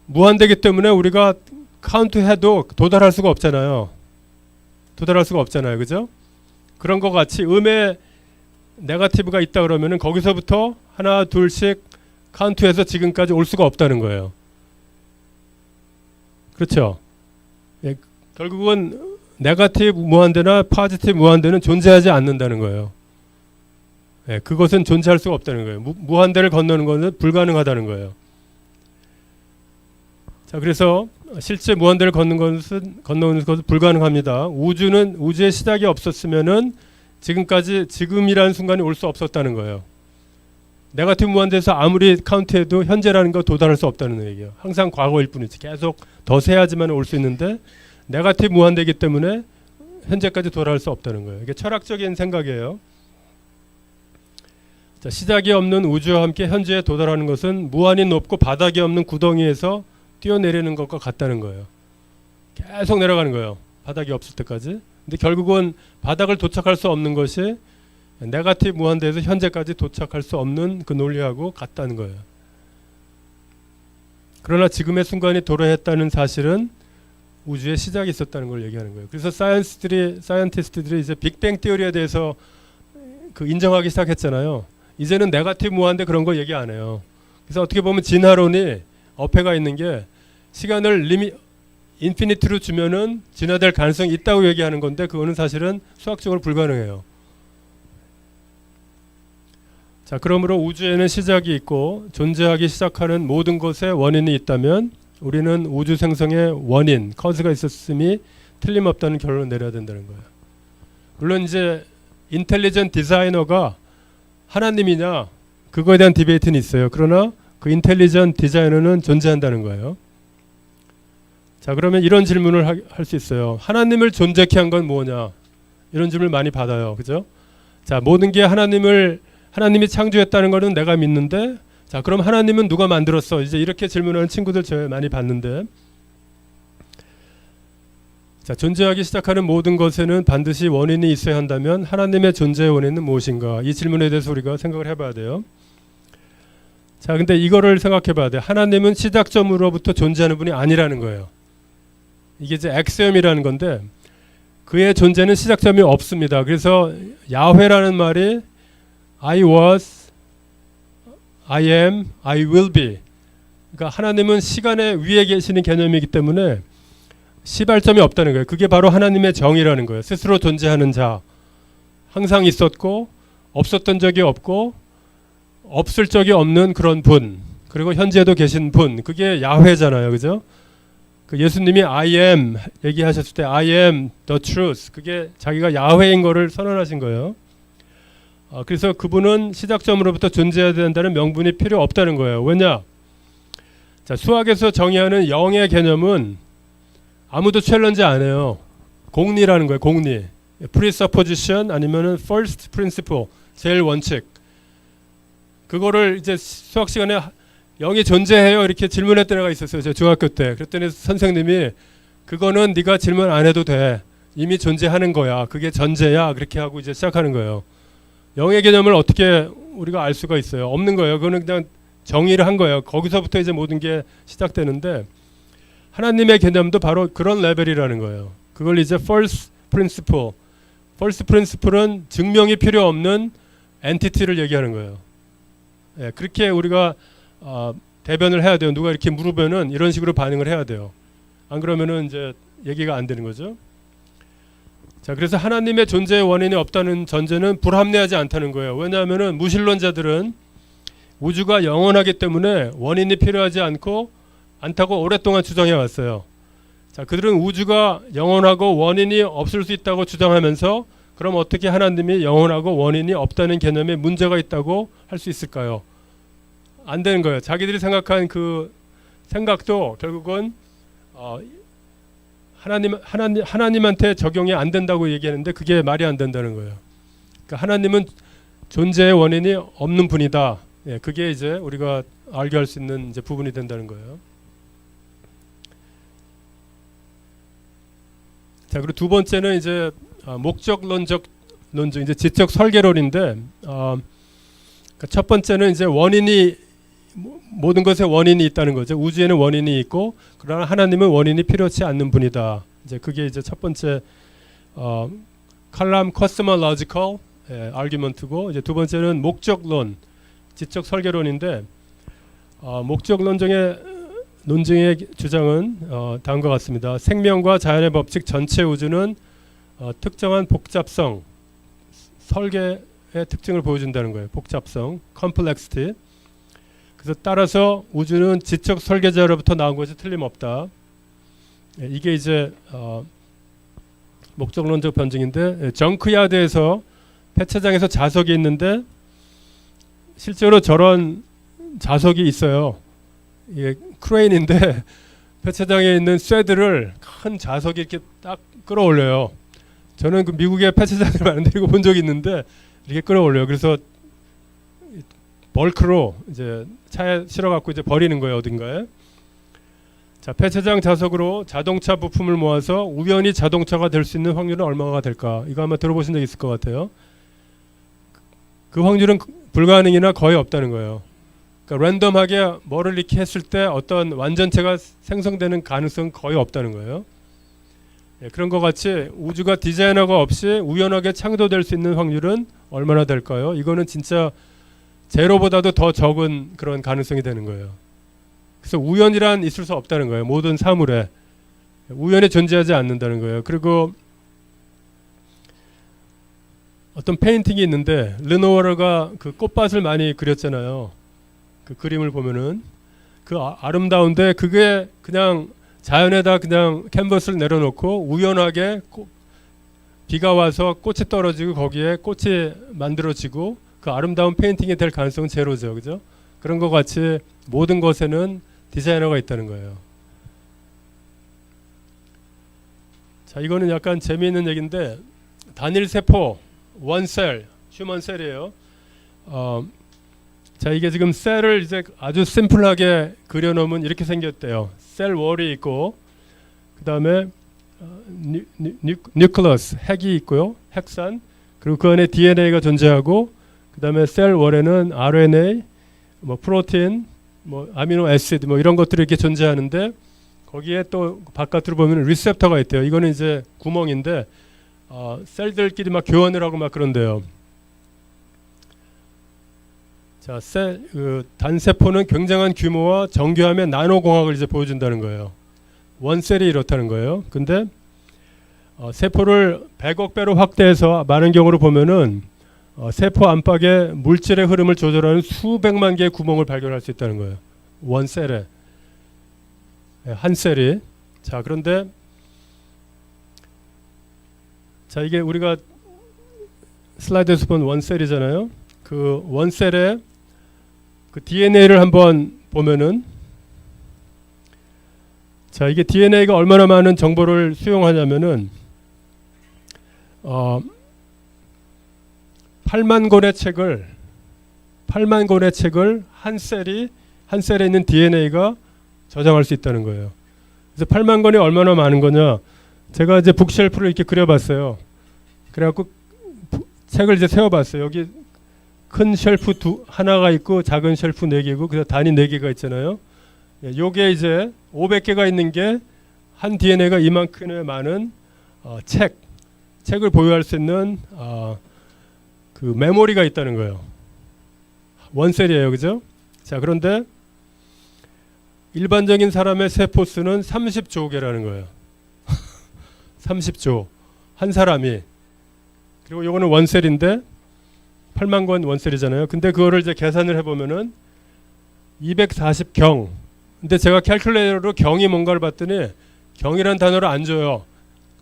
Speaker 1: 무한대기 때문에 우리가 카운트해도 도달할 수가 없잖아요. 그죠? 그런 것 같이 음의 네거티브가 있다 그러면은 거기서부터 하나 둘씩 카운트해서 지금까지 올 수가 없다는 거예요. 그렇죠? 예, 결국은 네거티브 무한대나 포지티브 무한대는 존재하지 않는다는 거예요. 예, 그것은 존재할 수가 없다는 거예요. 무한대를 건너는 것은 불가능하다는 거예요. 자, 그래서 실제 무한대를 건너는 것은 불가능합니다. 우주의 시작이 없었으면은 지금이라는 순간이 올 수 없었다는 거예요. 네거티브 무한대에서 아무리 카운트해도 현재라는 거 도달할 수 없다는 얘기예요. 항상 과거일 뿐이지. 계속 더 세야지만 올 수 있는데 네거티브 무한대이기 때문에 현재까지 도달할 수 없다는 거예요. 이게 철학적인 생각이에요. 자, 시작이 없는 우주와 함께 현재에 도달하는 것은 무한히 높고 바닥이 없는 구덩이에서 뛰어내리는 것과 같다는 거예요. 계속 내려가는 거예요. 바닥이 없을 때까지. 근데 결국은 바닥을 도착할 수 없는 것이 네거티브 무한대에서 현재까지 도착할 수 없는 그 논리하고 같다는 거예요. 그러나 지금의 순간이 도래했다는 사실은 우주의 시작이 있었다는 걸 얘기하는 거예요. 그래서 사이언티스트들이 이제 빅뱅 티어리에 대해서 그 인정하기 시작했잖아요. 이제는 네거티브 무한대 그런 거 얘기 안 해요. 그래서 어떻게 보면 진화론이 어폐가 있는 게 시간을 인피니트로 주면은 진화될 가능성이 있다고 얘기하는 건데 그거는 사실은 수학적으로 불가능해요. 자, 그러므로 우주에는 시작이 있고 존재하기 시작하는 모든 것에 원인이 있다면 우리는 우주 생성의 원인, 커즈가 있었음이 틀림없다는 결론을 내려야 된다는 거예요. 물론 이제 인텔리전트 디자이너가 하나님이냐 그거에 대한 디베이트는 있어요. 그러나 그 인텔리전트 디자이너는 존재한다는 거예요. 자, 그러면 이런 질문을 할 수 있어요. 하나님을 존재케 한 건 뭐냐? 이런 질문을 많이 받아요. 그죠? 자, 모든 게 하나님이 창조했다는 거는 내가 믿는데, 자, 그럼 하나님은 누가 만들었어? 이제 이렇게 질문하는 친구들 제가 많이 봤는데, 자, 존재하기 시작하는 모든 것에는 반드시 원인이 있어야 한다면 하나님의 존재의 원인은 무엇인가? 이 질문에 대해서 우리가 생각을 해봐야 돼요. 자, 근데 이거를 생각해 봐야 돼요. 하나님은 시작점으로부터 존재하는 분이 아니라는 거예요. 이게 이제 엑시엄이라는 건데 그의 존재는 시작점이 없습니다. 그래서 야훼라는 말이 I was, I am, I will be. 그러니까 하나님은 시간의 위에 계시는 개념이기 때문에 시발점이 없다는 거예요. 그게 바로 하나님의 정의라는 거예요. 스스로 존재하는 자. 항상 있었고 없었던 적이 없고 없을 적이 없는 그런 분. 그리고 현재도 계신 분. 그게 야훼잖아요. 그죠? 그 예수님이 I am 얘기하셨을 때 I am the truth. 그게 자기가 야훼인 거를 선언하신 거예요. 그래서 그분은 시작점으로부터 존재해야 된다는 명분이 필요 없다는 거예요. 왜냐? 자, 수학에서 정의하는 영의 개념은 아무도 챌린지 안 해요. 공리라는 거예요. 공리. presupposition 아니면은 first principle. 제일 원칙. 그거를 이제 수학 시간에 영이 존재해요 이렇게 질문할 때가 있었어요. 제가 중학교 때. 그랬더니 선생님이 그거는 네가 질문 안 해도 돼. 이미 존재하는 거야. 그게 전제야. 그렇게 하고 이제 시작하는 거예요. 영의 개념을 어떻게 우리가 알 수가 있어요? 없는 거예요. 그거는 그냥 정의를 한 거예요. 거기서부터 이제 모든 게 시작되는데 하나님의 개념도 바로 그런 레벨이라는 거예요. 그걸 이제 first principle. first principle은 증명이 필요 없는 엔티티를 얘기하는 거예요. 예, 그렇게 우리가 대변을 해야 돼요. 누가 이렇게 물으면은 이런 식으로 반응을 해야 돼요. 안 그러면은 이제 얘기가 안 되는 거죠. 자, 그래서 하나님의 존재의 원인이 없다는 전제는 불합리하지 않다는 거예요. 왜냐하면은 무신론자들은 우주가 영원하기 때문에 원인이 필요하지 않다고 오랫동안 주장해 왔어요. 자, 그들은 우주가 영원하고 원인이 없을 수 있다고 주장하면서 그럼 어떻게 하나님이 영원하고 원인이 없다는 개념에 문제가 있다고 할 수 있을까요? 안 되는 거예요. 자기들이 생각한 그 생각도 결국은 하나님한테 적용이 안 된다고 얘기하는데 그게 말이 안 된다는 거예요. 그러니까 하나님은 존재의 원인이 없는 분이다. 예, 그게 이제 우리가 알게 할 수 있는 이제 부분이 된다는 거예요. 자, 그리고 두 번째는 이제 목적론적 논증, 이제 지적 설계론인데, 그러니까 첫 번째는 이제 모든 것에 원인이 있다는 거죠. 우주에는 원인이 있고, 그러나 하나님은 원인이 필요치 않는 분이다. 이제 그게 이제 첫 번째 칼람 cosmological argument고, 이제 두 번째는 목적론, 지적 설계론인데, 논증의 주장은 다음과 같습니다. 생명과 자연의 법칙 전체 우주는 특정한 복잡성, 설계의 특징을 보여준다는 거예요. 복잡성, complexity. 그래서 따라서 우주는 지적 설계자로부터 나온 것이 틀림없다. 이게 이제 목적론적 변증인데, 정크야드에서 폐차장에서 자석이 있는데 실제로 저런 자석이 있어요. 이게 크레인인데 폐차장에 있는 쇠들을 큰 자석이 이렇게 딱 끌어올려요. 저는 그 미국에 폐차장을 많은데 이거 본 적이 있는데 이렇게 끌어올려요. 그래서 벌크로 이제 차에 실어갖고 이제 버리는 거예요, 어딘가에. 자, 폐차장 자석으로 자동차 부품을 모아서 우연히 자동차가 될 수 있는 확률은 얼마가 될까? 이거 아마 들어보신 적 있을 것 같아요. 그 확률은 불가능이나 거의 없다는 거예요. 그러니까 랜덤하게 뭐를 이렇게 했을 때 어떤 완전체가 생성되는 가능성은 거의 없다는 거예요. 예, 그런 것 같이 우주가 디자이너가 없이 우연하게 창조될 수 있는 확률은 얼마나 될까요? 이거는 진짜 제로보다도 더 적은 그런 가능성이 되는 거예요. 그래서 우연이란 있을 수 없다는 거예요. 모든 사물에 우연이 존재하지 않는다는 거예요. 그리고 어떤 페인팅이 있는데 르노와르가 그 꽃밭을 많이 그렸잖아요. 그 그림을 보면은 그 아름다운데 그게 그냥 자연에다 그냥 캔버스를 내려놓고 우연하게 비가 와서 꽃이 떨어지고 거기에 꽃이 만들어지고 그 아름다운 페인팅이 될 가능성은 제로죠. 그죠? 그런 것 같이 모든 것에는 디자이너가 있다는 거예요. 자, 이거는 약간 재미있는 얘기인데 단일 세포, 원셀, 휴먼 셀이에요. 자, 이게 지금 셀을 이제 아주 심플하게 그려놓으면 이렇게 생겼대요. 셀 월이 있고 그 다음에 뉴클러스, 핵이 있고요. 핵산. 그리고 그 안에 DNA가 존재하고 그 다음에 셀 월에는 RNA, 뭐 프로틴, 뭐 아미노 애시드 뭐 이런 것들이 이렇게 존재하는데 거기에 또 바깥으로 보면 리셉터가 있대요. 이거는 이제 구멍인데 셀들끼리 막 교환을 하고 막 그런데요. 자, 단세포는 굉장한 규모와 정교함의 나노공학을 이제 보여준다는 거예요. 원셀이 이렇다는 거예요. 근데 세포를 100억 배로 확대해서 많은 경우로 보면은 세포 안팎의 물질의 흐름을 조절하는 수백만 개의 구멍을 발견할 수 있다는 거예요. 원셀에 한 셀이. 자, 그런데 자, 이게 우리가 슬라이드에서 본 원셀이잖아요. 그 원셀에 그 DNA를 한번 보면은 자, 이게 DNA가 얼마나 많은 정보를 수용하냐면은 8만 권의 책을 한 셀에 있는 DNA가 저장할 수 있다는 거예요. 그래서 8만 권이 얼마나 많은 거냐? 제가 이제 북쉘프를 이렇게 그려봤어요. 그래갖고 책을 이제 세워봤어요. 여기 큰 쉘프 하나가 있고 작은 쉘프 4개고 그래서 단위 4개가 있잖아요. 요게 이제 500개가 있는 게 한 DNA가 이만큼의 많은 책을 보유할 수 있는 그 메모리가 있다는 거예요. 원셀이에요. 그죠? 자, 그런데 일반적인 사람의 세포 수는 30조 개라는 거예요. 30조. 한 사람이. 그리고 요거는 원셀인데 8만 권 원셀이잖아요. 근데 그거를 이제 계산을 해보면은 240경. 근데 제가 캘큘레이터로 경이 뭔가를 봤더니 경이란 단어를 안 줘요.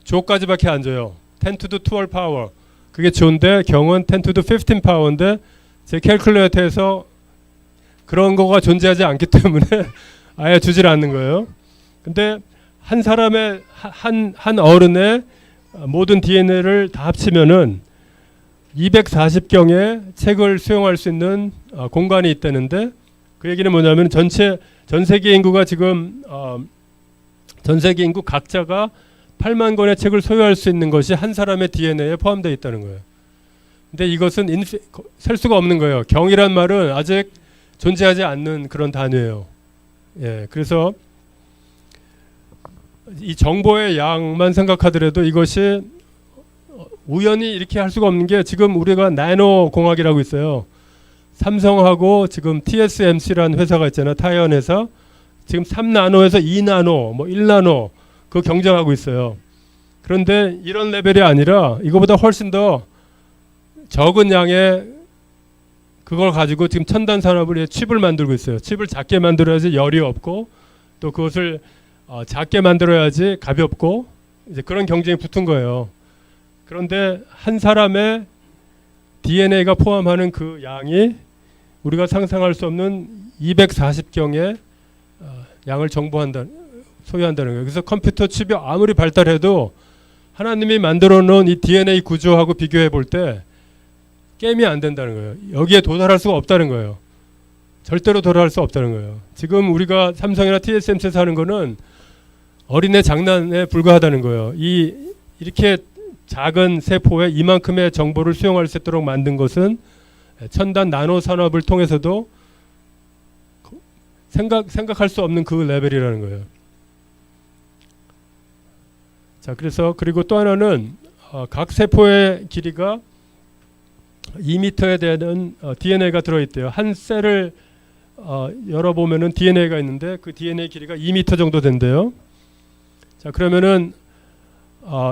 Speaker 1: 조까지밖에 안 줘요. 10 to the 12 power. 그게 좋은데 경은 10 to the 15 power인데 제 캘큘레이터에서 그런 거가 존재하지 않기 때문에 아예 주질 않는 거예요. 근데 한 사람의 한 어른의 모든 DNA를 다 합치면은 240경의 책을 수용할 수 있는 공간이 있다는데 그 얘기는 뭐냐면 전 세계 인구가 지금 전 세계 인구 각자가 8만 권의 책을 소유할 수 있는 것이 한 사람의 DNA에 포함되어 있다는 거예요. 근데 이것은 셀 수가 없는 거예요. 경이란 말은 아직 존재하지 않는 그런 단위예요. 예, 그래서 이 정보의 양만 생각하더라도 이것이 우연히 이렇게 할 수가 없는 게 지금 우리가 나노 공학이라고 있어요. 삼성하고 지금 TSMC라는 회사가 있잖아요. 타이완 회사. 지금 3나노에서 2나노, 뭐 1나노 그 경쟁하고 있어요. 그런데 이런 레벨이 아니라 이거보다 훨씬 더 적은 양의 그걸 가지고 지금 첨단 산업을 칩을 만들고 있어요. 칩을 작게 만들어야지 열이 없고 또 그것을 작게 만들어야지 가볍고 이제 그런 경쟁이 붙은 거예요. 그런데 한 사람의 DNA가 포함하는 그 양이 우리가 상상할 수 없는 240경의 양을 소유한다는 거예요. 그래서 컴퓨터 칩이 아무리 발달해도 하나님이 만들어 놓은 이 DNA 구조하고 비교해 볼 때 게임이 안 된다는 거예요. 여기에 도달할 수가 없다는 거예요. 절대로 도달할 수 없다는 거예요. 지금 우리가 삼성이나 TSMC에서 하는 거는 어린애 장난에 불과하다는 거예요. 이렇게 작은 세포에 이만큼의 정보를 수용할 수 있도록 만든 것은 첨단 나노 산업을 통해서도 생각할 수 없는 그 레벨이라는 거예요. 자, 그리고 또 하나는 각 세포의 길이가 2m에 되는 DNA가 들어있대요. 한 셀을 열어보면은 DNA가 있는데 그 DNA 길이가 2m 정도 된대요. 자, 그러면은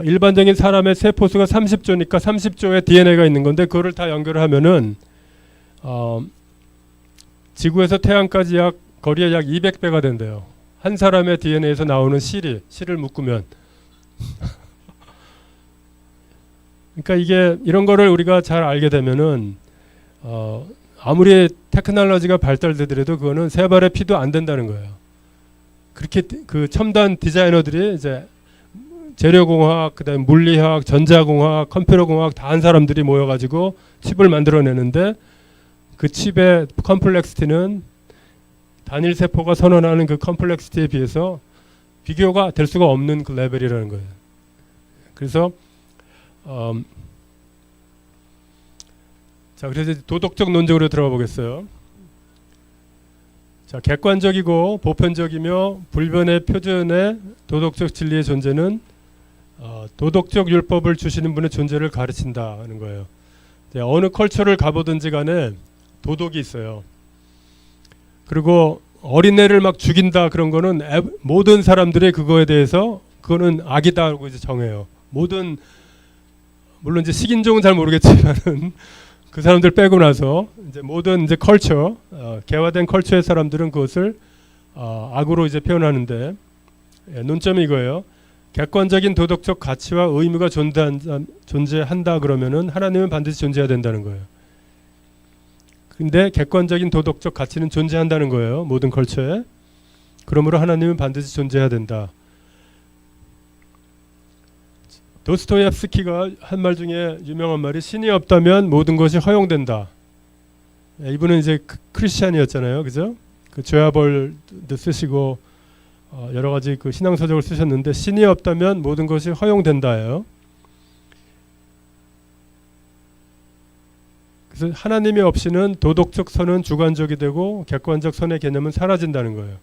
Speaker 1: 일반적인 사람의 세포수가 30조니까 30조의 DNA가 있는 건데 그거를 다 연결하면은 지구에서 태양까지 거리의 약 200배가 된대요. 한 사람의 DNA에서 나오는 실을 묶으면. 그러니까 이게 이런 거를 우리가 잘 알게 되면은 아무리 테크놀로지가 발달되더라도 그거는 세 발의 피도 안 된다는 거예요. 그렇게 그 첨단 디자이너들이 이제 재료공학, 그다음에 물리학, 전자공학, 컴퓨터공학 다 한 사람들이 모여가지고 칩을 만들어내는데 그 칩의 컴플렉시티는 단일 세포가 선언하는 그 컴플렉시티에 비해서 비교가 될 수가 없는 그 레벨이라는 거예요. 그래서 자, 그래서 도덕적 논쟁으로 들어가 보겠어요. 자, 객관적이고 보편적이며 불변의 표준의 도덕적 진리의 존재는 도덕적 율법을 주시는 분의 존재를 가르친다는 거예요. 어느 컬처를 가보든지 간에 도덕이 있어요. 그리고 어린애를 막 죽인다 그런 거는 모든 사람들이 그거에 대해서 그거는 악이다라고 이제 정해요. 물론 이제 식인종은 잘 모르겠지만은 그 사람들 빼고 나서 이제 모든 이제 컬처, 개화된 컬처의 사람들은 그것을 악으로 이제 표현하는데 논점이 이거예요. 객관적인 도덕적 가치와 의무가 존재한다 그러면은 하나님은 반드시 존재해야 된다는 거예요. 근데 객관적인 도덕적 가치는 존재한다는 거예요. 모든 컬처에. 그러므로 하나님은 반드시 존재해야 된다. 도스토옙스키가 한 말 중에 유명한 말이 신이 없다면 모든 것이 허용된다. 이분은 이제 크리스찬이었잖아요, 그죠? 그 죄와벌도 쓰시고 여러 가지 그 신앙 서적을 쓰셨는데 신이 없다면 모든 것이 허용된다예요. 그래서 하나님이 없이는 도덕적 선은 주관적이 되고 객관적 선의 개념은 사라진다는 거예요.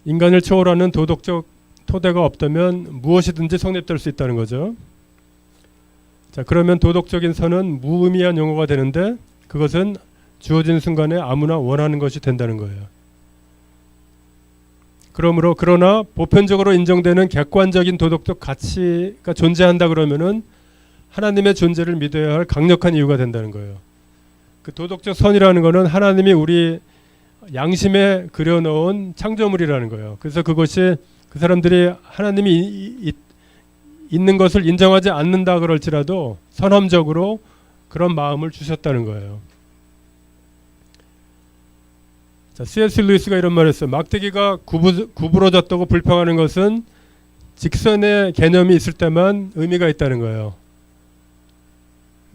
Speaker 1: 인간을 초월하는 도덕적 토대가 없다면 무엇이든지 성립될 수 있다는 거죠. 자, 그러면 도덕적인 선은 무의미한 용어가 되는데 그것은 주어진 순간에 아무나 원하는 것이 된다는 거예요. 그러나 보편적으로 인정되는 객관적인 도덕적 가치가 존재한다 그러면은 하나님의 존재를 믿어야 할 강력한 이유가 된다는 거예요. 그 도덕적 선이라는 거는 하나님이 우리 양심에 그려놓은 창조물이라는 거예요. 그래서 그것이 그 사람들이 하나님이 있는 것을 인정하지 않는다 그럴지라도 선함적으로 그런 마음을 주셨다는 거예요. 자, C.S. 루이스가 이런 말을 했어요. 막대기가 구부러졌다고 불평하는 것은 직선의 개념이 있을 때만 의미가 있다는 거예요.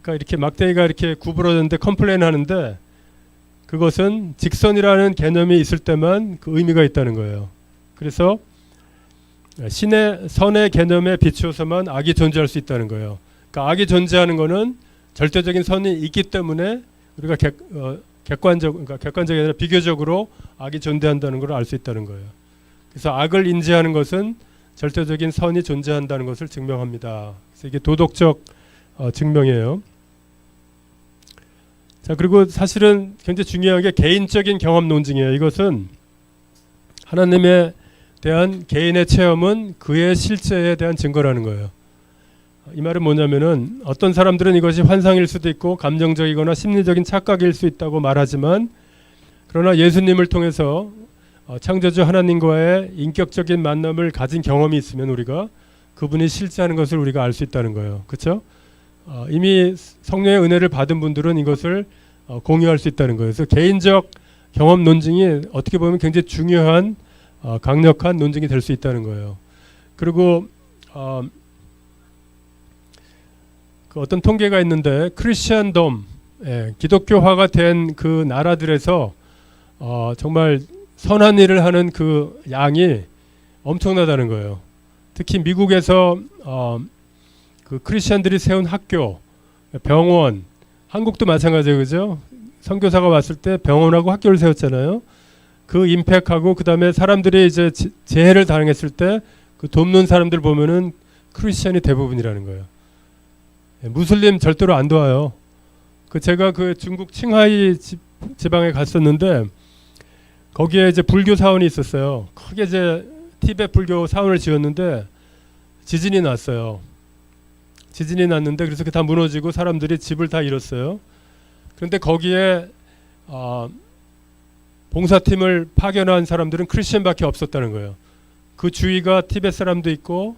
Speaker 1: 그러니까 이렇게 막대기가 이렇게 구부러졌는데 컴플레인 하는데 그것은 직선이라는 개념이 있을 때만 그 의미가 있다는 거예요. 그래서 신의 선의 개념에 비추어서만 악이 존재할 수 있다는 거예요. 그러니까 악이 존재하는 것은 절대적인 선이 있기 때문에 우리가 그러니까 객관적이 아니라 비교적으로 악이 존재한다는 걸 알 수 있다는 거예요. 그래서 악을 인지하는 것은 절대적인 선이 존재한다는 것을 증명합니다. 그래서 이게 도덕적 증명이에요. 자, 그리고 사실은 굉장히 중요한 게 개인적인 경험 논증이에요. 이것은 하나님에 대한 개인의 체험은 그의 실제에 대한 증거라는 거예요. 이 말은 뭐냐면은 어떤 사람들은 이것이 환상일 수도 있고 감정적이거나 심리적인 착각일 수 있다고 말하지만 그러나 예수님을 통해서 창조주 하나님과의 인격적인 만남을 가진 경험이 있으면 우리가 그분이 실제하는 것을 우리가 알 수 있다는 거예요. 그렇죠? 이미 성령의 은혜를 받은 분들은 이것을 공유할 수 있다는 거예요. 그래서 개인적 경험 논증이 어떻게 보면 굉장히 중요한 강력한 논증이 될 수 있다는 거예요. 그리고 그 어떤 통계가 있는데 크리스천덤, 기독교화가 된 그 나라들에서 정말 선한 일을 하는 그 양이 엄청나다는 거예요. 특히 미국에서 그 크리스천들이 세운 학교, 병원, 한국도 마찬가지예요, 그죠? 선교사가 왔을 때 병원하고 학교를 세웠잖아요. 그 임팩하고 그 다음에 사람들이 이제 재해를 당했을 때 그 돕는 사람들 보면은 크리스천이 대부분이라는 거예요. 무슬림 절대로 안 도와요. 그 제가 그 중국 칭하이 지방에 갔었는데 거기에 이제 불교 사원이 있었어요. 크게 이제 티베트 불교 사원을 지었는데 지진이 났어요. 지진이 났는데 그래서 그게 다 무너지고 사람들이 집을 다 잃었어요. 그런데 거기에 봉사팀을 파견한 사람들은 크리스천밖에 없었다는 거예요. 그 주위가 티베트 사람도 있고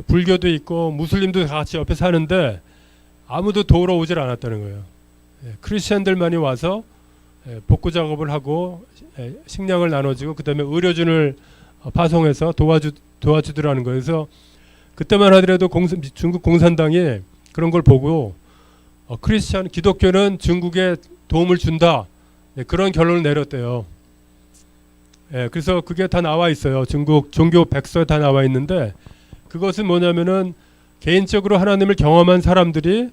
Speaker 1: 불교도 있고 무슬림도 같이 옆에 사는데 아무도 도우러 오질 않았다는 거예요. 크리스천들만이 와서 복구 작업을 하고 식량을 나눠주고 그다음에 의료진을 파송해서 도와주더라는 거예요. 그래서 그때만 하더라도 중국 공산당이 그런 걸 보고 크리스천 기독교는 중국에 도움을 준다, 그런 결론을 내렸대요. 그래서 그게 다 나와 있어요. 중국 종교 백서에 다 나와 있는데 그것은 뭐냐면은 개인적으로 하나님을 경험한 사람들이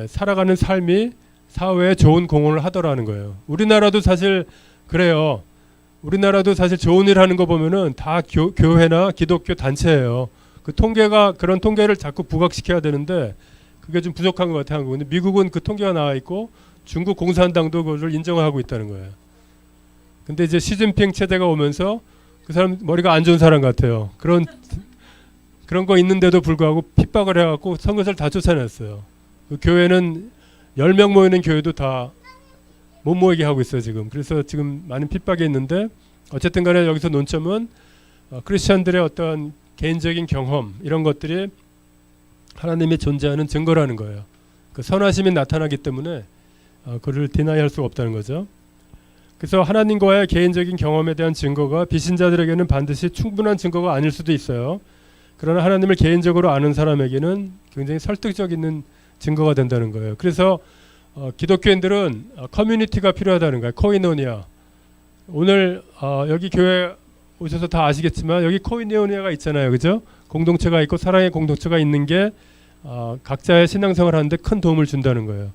Speaker 1: 살아가는 삶이 사회에 좋은 공헌을 하더라는 거예요. 우리나라도 사실 그래요. 우리나라도 사실 좋은 일 하는 거 보면은 다 교회나 기독교 단체예요. 그 통계가 그런 통계를 자꾸 부각시켜야 되는데 그게 좀 부족한 것 같아요. 한국은. 근데 미국은 그 통계가 나와 있고 중국 공산당도 그걸 인정하고 있다는 거예요. 근데 이제 시진핑 체제가 오면서 그 사람 머리가 안 좋은 사람 같아요. 그런 거 있는데도 불구하고 핍박을 해갖고 선거사를 다 쫓아냈어요. 그 교회는 10명 모이는 교회도 다 못 모이게 하고 있어요 지금. 그래서 지금 많은 핍박이 있는데 어쨌든 간에 여기서 논점은 크리스천들의 어떤 개인적인 경험 이런 것들이 하나님이 존재하는 증거라는 거예요. 그 선하심이 나타나기 때문에 그를 디나이할 수가 없다는 거죠. 그래서 하나님과의 개인적인 경험에 대한 증거가 비신자들에게는 반드시 충분한 증거가 아닐 수도 있어요. 그러나 하나님을 개인적으로 아는 사람에게는 굉장히 설득력 있는 증거가 된다는 거예요. 그래서 기독교인들은 커뮤니티가 필요하다는 거예요. 코이노니아. 오늘 여기 교회 오셔서 다 아시겠지만 여기 코이노니아가 있잖아요. 그죠? 공동체가 있고 사랑의 공동체가 있는 게 각자의 신앙생활 하는데 큰 도움을 준다는 거예요.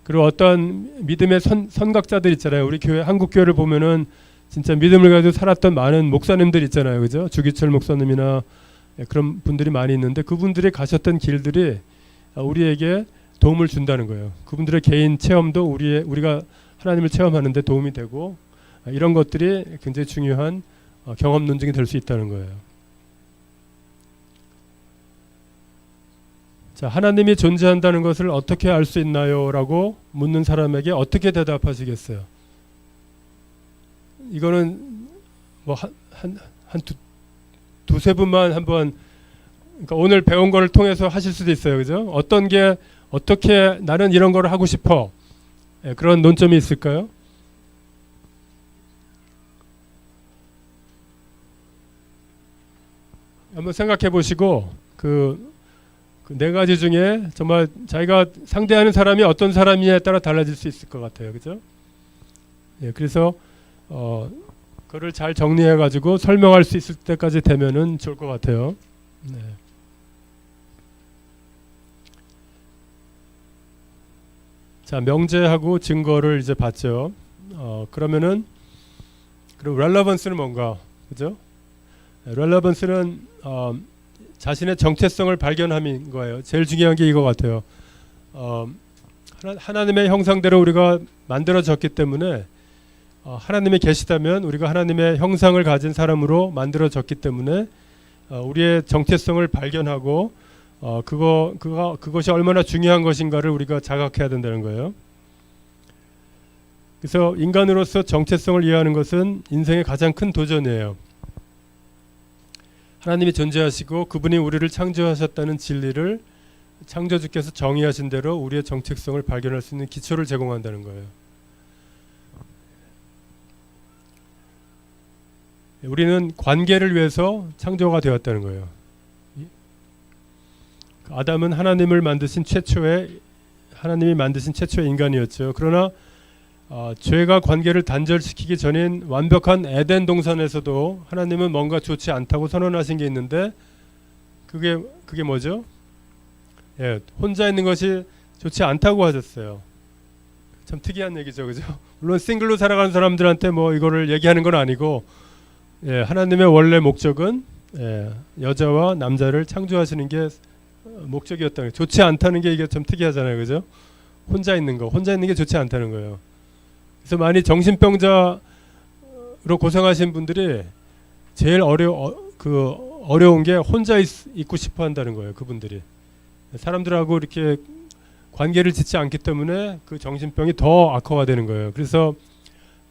Speaker 1: 그리고 어떤 믿음의 선각자들 있잖아요. 우리 교회 한국 교회를 보면은 진짜 믿음을 가지고 살았던 많은 목사님들 있잖아요. 그죠? 주기철 목사님이나 그런 분들이 많이 있는데 그분들이 가셨던 길들이 우리에게 도움을 준다는 거예요. 그분들의 개인 체험도 우리가 하나님을 체험하는 데 도움이 되고 이런 것들이 굉장히 중요한 경험 논증이 될 수 있다는 거예요. 자, 하나님이 존재한다는 것을 어떻게 알 수 있나요? 라고 묻는 사람에게 어떻게 대답하시겠어요? 이거는 뭐 한 두세 분만 한번 그러니까 오늘 배운 거를 통해서 하실 수도 있어요. 그죠? 어떤 게 어떻게 나는 이런 거를 하고 싶어. 그런 논점이 있을까요? 한번 생각해 보시고 그 네 가지 중에 정말 자기가 상대하는 사람이 어떤 사람이냐에 따라 달라질 수 있을 것 같아요. 그죠? 그래서 그거를 잘 정리해 가지고 설명할 수 있을 때까지 되면은 좋을 것 같아요. 네. 자, 명제하고 증거를 이제 봤죠. 그러면은 그럼 relevance는 뭔가, 그죠? relevance는 자신의 정체성을 발견함인 거예요. 제일 중요한 게 이거 같아요. 하나님의 형상대로 우리가 만들어졌기 때문에 하나님이 계시다면 우리가 하나님의 형상을 가진 사람으로 만들어졌기 때문에 우리의 정체성을 발견하고 그것이 얼마나 중요한 것인가를 우리가 자각해야 된다는 거예요. 그래서 인간으로서 정체성을 이해하는 것은 인생의 가장 큰 도전이에요. 하나님이 존재하시고 그분이 우리를 창조하셨다는 진리를 창조주께서 정의하신 대로 우리의 정체성을 발견할 수 있는 기초를 제공한다는 거예요. 우리는 관계를 위해서 창조가 되었다는 거예요. 아담은 하나님이 만드신 최초의 인간이었죠. 그러나 죄가 관계를 단절시키기 전인 완벽한 에덴 동산에서도 하나님은 뭔가 좋지 않다고 선언하신 게 있는데 그게 뭐죠? 혼자 있는 것이 좋지 않다고 하셨어요. 참 특이한 얘기죠, 그죠? 물론 싱글로 살아가는 사람들한테 뭐 이거를 얘기하는 건 아니고, 하나님의 원래 목적은 여자와 남자를 창조하시는 게 목적이었다는 거예요. 좋지 않다는 게 이게 참 특이하잖아요, 그죠? 혼자 있는 게 좋지 않다는 거예요. 그래서 많이 정신병자로 고생하신 분들이 제일 어려운 게 혼자 있고 싶어 한다는 거예요. 그분들이 사람들하고 이렇게 관계를 짓지 않기 때문에 그 정신병이 더 악화가 되는 거예요. 그래서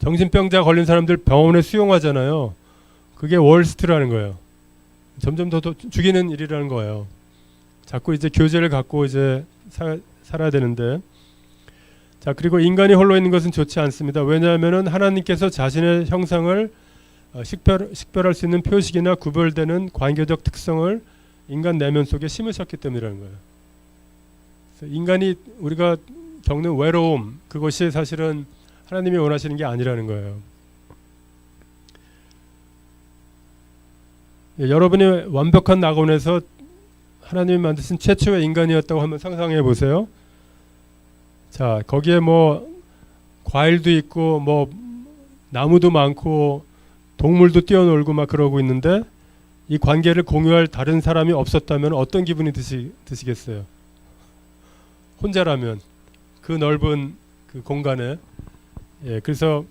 Speaker 1: 정신병자 걸린 사람들 병원에 수용하잖아요. 그게 월스트라는 거예요. 점점 더 죽이는 일이라는 거예요. 자꾸 이제 교제를 갖고 이제 살아야 되는데, 자, 그리고 인간이 홀로 있는 것은 좋지 않습니다. 왜냐하면은 하나님께서 자신의 형상을 식별할 수 있는 표식이나 구별되는 관계적 특성을 인간 내면 속에 심으셨기 때문이라는 거예요. 그래서 인간이 우리가 겪는 외로움, 그것이 사실은 하나님이 원하시는 게 아니라는 거예요. 여러분이 완벽한 낙원에서 하나님이 만드신 최초의 인간이었다고 한번 상상해 보세요. 자, 거기에 뭐 과일도 있고 뭐 나무도 많고 동물도 뛰어놀고 막 그러고 있는데 이 관계를 공유할 다른 사람이 없었다면 어떤 기분이 드시겠어요? 혼자라면 그 넓은 그 공간에. 그래서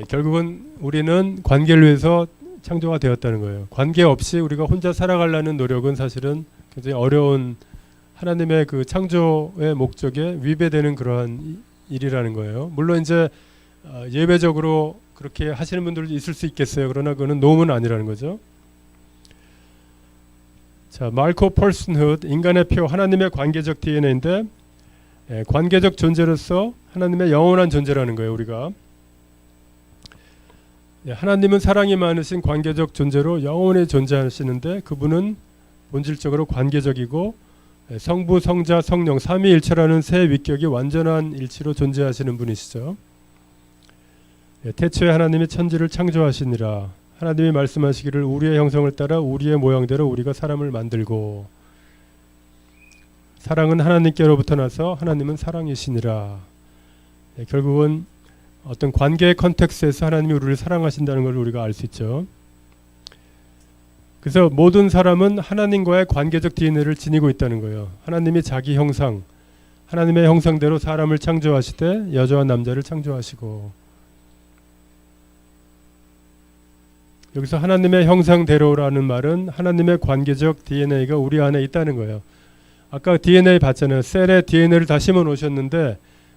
Speaker 1: 결국은 우리는 관계를 위해서 창조가 되었다는 거예요. 관계 없이 우리가 혼자 살아가려는 노력은 사실은 굉장히 어려운, 하나님의 그 창조의 목적에 위배되는 그러한 일이라는 거예요. 물론 이제 예외적으로 그렇게 하시는 분들도 있을 수 있겠어요. 그러나 그거는 노음은 아니라는 거죠. 자, 마르코 퍼슨훗, 인간의 표, 하나님의 관계적 DNA인데 관계적 존재로서 하나님의 영원한 존재라는 거예요. 우리가 하나님은 사랑이 많으신 관계적 존재로 영원히 존재하시는데 그분은 본질적으로 관계적이고 성부, 성자, 성령 삼위일체라는 세 위격이 완전한 일치로 존재하시는 분이시죠. 태초에 하나님이 천지를 창조하시니라. 하나님이 말씀하시기를 우리의 형성을 따라 우리의 모양대로 우리가 사람을 만들고, 사랑은 하나님께로부터 나서 하나님은 사랑이시니라. 결국은 어떤 관계의 컨텍스트에서 하나님이 우리를 사랑하신다는 걸 우리가 알 수 있죠. 그래서 모든 사람은 하나님과의 관계적 DNA를 지니고 있다는 거예요. 하나님이 자기 형상, 하나님의 형상대로 사람을 창조하시되 여자와 남자를 창조하시고, 여기서 하나님의 형상대로라는 말은 하나님의 관계적 DNA가 우리 안에 있다는 거예요. 아까 DNA 봤잖아요. 셀에 DNA를 다 심어 놓으셨는데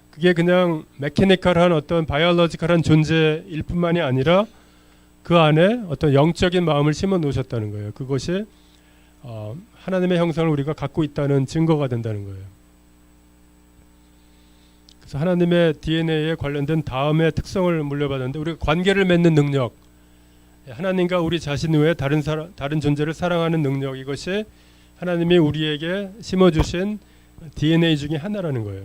Speaker 1: 그게 그냥 메케니컬한 어떤 바이올로지컬한 존재일 뿐만이 아니라 그 안에 어떤 영적인 마음을 심어 놓으셨다는 거예요. 그것이 하나님의 형상을 우리가 갖고 있다는 증거가 된다는 거예요. 그래서 하나님의 DNA에 관련된 다음의 특성을 물려받았는데, 우리가 관계를 맺는 능력, 하나님과 우리 자신 외에 다른 존재를 사랑하는 능력, 이것이 하나님이 우리에게 심어주신 DNA 중에 하나라는 거예요.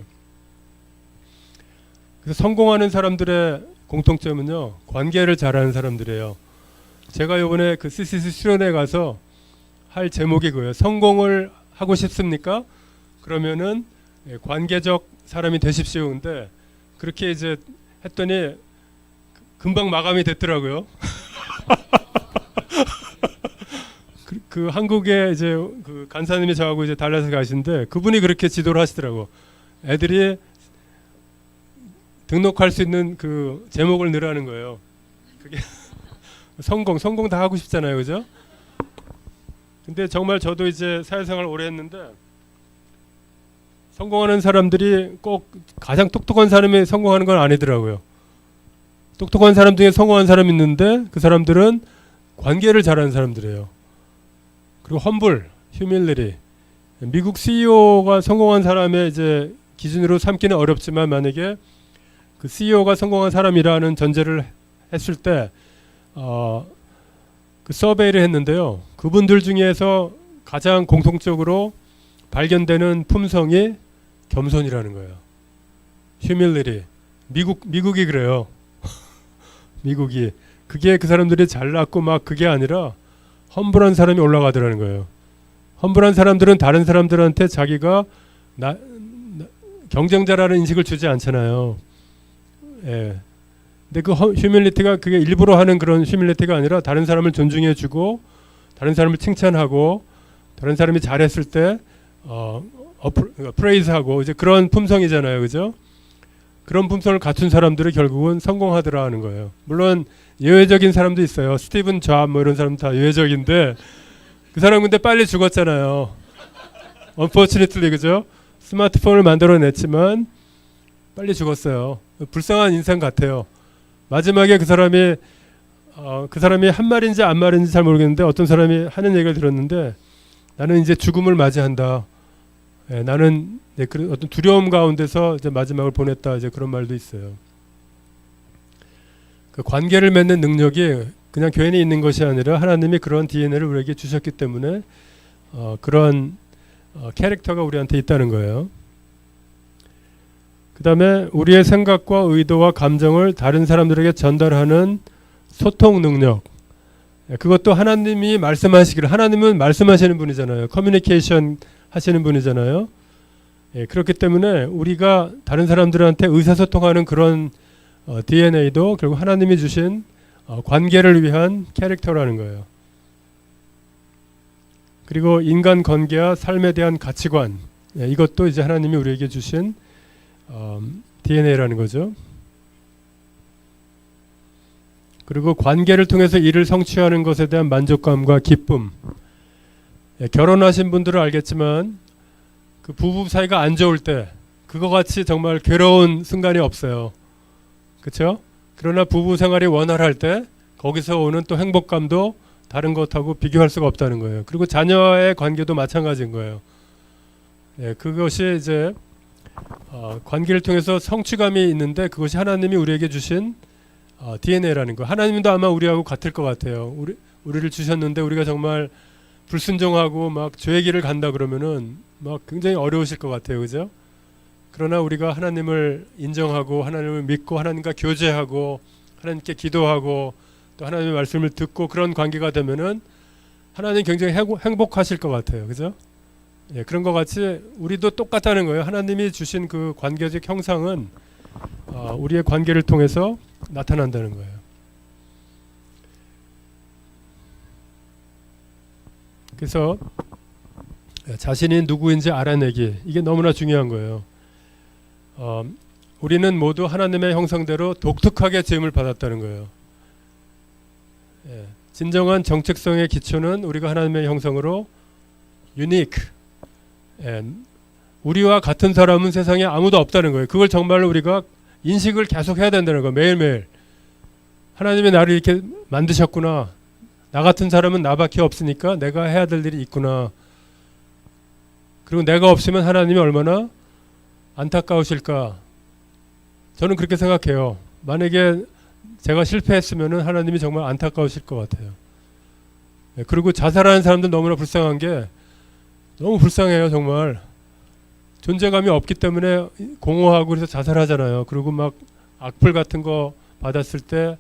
Speaker 1: 그래서 성공하는 사람들의 공통점은요, 관계를 잘하는 사람들이에요. 제가 이번에 그 CCC 수련회 가서 할 제목이 그거예요. 성공을 하고 싶습니까? 그러면은 관계적 사람이 되십시오. 근데 그렇게 이제 했더니 금방 마감이 됐더라고요. 그 한국에 이제 그 간사님이 저하고 이제 달라서 가시는데 그분이 그렇게 지도를 하시더라고. 애들이 등록할 수 있는 그 제목을 넣으라는 거예요. 그게 성공 다 하고 싶잖아요, 그죠? 근데 정말 저도 이제 사회생활 오래 했는데 성공하는 사람들이 꼭 가장 똑똑한 사람이 성공하는 건 아니더라고요. 똑똑한 사람 중에 성공한 사람이 있는데 그 사람들은 관계를 잘하는 사람들이에요. 그리고 험블, 휴밀리티. 미국 CEO가 성공한 사람의 이제 기준으로 삼기는 어렵지만 만약에 그 CEO가 성공한 사람이라는 전제를 했을 때 그 서베이를 했는데요. 그분들 중에서 가장 공통적으로 발견되는 품성이 겸손이라는 거예요. 휴밀리티. 미국이 그래요. 미국이. 그게 그 사람들이 잘났고 막 그게 아니라 험블한 사람이 올라가더라는 거예요. 험블한 사람들은 다른 사람들한테 자기가 경쟁자라는 인식을 주지 않잖아요. 예. 근데 그 휴밀리티가 그게 일부러 하는 그런 휴밀리티가 아니라 다른 사람을 존중해주고 다른 사람을 칭찬하고 다른 사람이 잘했을 때 프레이즈하고 이제 그런 품성이잖아요, 그죠? 그런 품성을 갖춘 사람들이 결국은 성공하더라 하는 거예요. 물론 예외적인 사람도 있어요. 스티븐 잡 뭐 이런 사람 다 예외적인데 그 사람 근데 빨리 죽었잖아요. Unfortunately, 그죠? 스마트폰을 만들어냈지만 빨리 죽었어요. 불쌍한 인생 같아요. 마지막에 그 사람이 한 말인지 안 말인지 잘 모르겠는데 어떤 사람이 하는 얘기를 들었는데 나는 이제 죽음을 맞이한다. 나는 그런 어떤 두려움 가운데서 이제 마지막을 보냈다. 이제 그런 말도 있어요. 그 관계를 맺는 능력이 그냥 괜히 있는 것이 아니라 하나님이 그런 DNA를 우리에게 주셨기 때문에 그런 캐릭터가 우리한테 있다는 거예요. 그 다음에 우리의 생각과 의도와 감정을 다른 사람들에게 전달하는 소통 능력. 그것도 하나님이 말씀하시기를, 하나님은 말씀하시는 분이잖아요. 커뮤니케이션 하시는 분이잖아요. 그렇기 때문에 우리가 다른 사람들한테 의사소통하는 그런 DNA도 결국 하나님이 주신 관계를 위한 캐릭터라는 거예요. 그리고 인간 관계와 삶에 대한 가치관, 이것도 이제 하나님이 우리에게 주신 DNA라는 거죠. 그리고 관계를 통해서 일을 성취하는 것에 대한 만족감과 기쁨. 결혼하신 분들은 알겠지만 그 부부 사이가 안 좋을 때 그거 같이 정말 괴로운 순간이 없어요. 그렇죠? 그러나 부부 생활이 원활할 때 거기서 오는 또 행복감도 다른 것하고 비교할 수가 없다는 거예요. 그리고 자녀의 관계도 마찬가지인 거예요. 그것이 이제 관계를 통해서 성취감이 있는데 그것이 하나님이 우리에게 주신 DNA라는 거. 하나님도 아마 우리하고 같을 것 같아요. 우리를 주셨는데 우리가 정말 불순종하고 막 죄의 길을 간다 그러면은 막 굉장히 어려우실 것 같아요. 그죠? 그러나 우리가 하나님을 인정하고 하나님을 믿고 하나님과 교제하고 하나님께 기도하고 또 하나님의 말씀을 듣고 그런 관계가 되면은 하나님 굉장히 행복하실 것 같아요. 그죠? 그런 것 같이 우리도 똑같다는 거예요. 하나님이 주신 그 관계적 형상은 우리의 관계를 통해서 나타난다는 거예요. 그래서 자신이 누구인지 알아내기, 이게 너무나 중요한 거예요. 우리는 모두 하나님의 형상대로 독특하게 지음을 받았다는 거예요. 진정한 정체성의 기초는 우리가 하나님의 형상으로 unique, 우리와 같은 사람은 세상에 아무도 없다는 거예요. 그걸 정말로 우리가 인식을 계속 해야 된다는 거예요. 매일매일. 하나님이 나를 이렇게 만드셨구나. 나 같은 사람은 나밖에 없으니까 내가 해야 될 일이 있구나. 그리고 내가 없으면 하나님이 얼마나 안타까우실까. 저는 그렇게 생각해요. 만약에 제가 실패했으면 하나님이 정말 안타까우실 것 같아요. 그리고 자살하는 사람들 너무나 불쌍한 게 너무 불쌍해요. 정말 존재감이 없기 때문에 공허하고 그래서 자살하잖아요. 그리고 막 악플 같은 거 받았을 때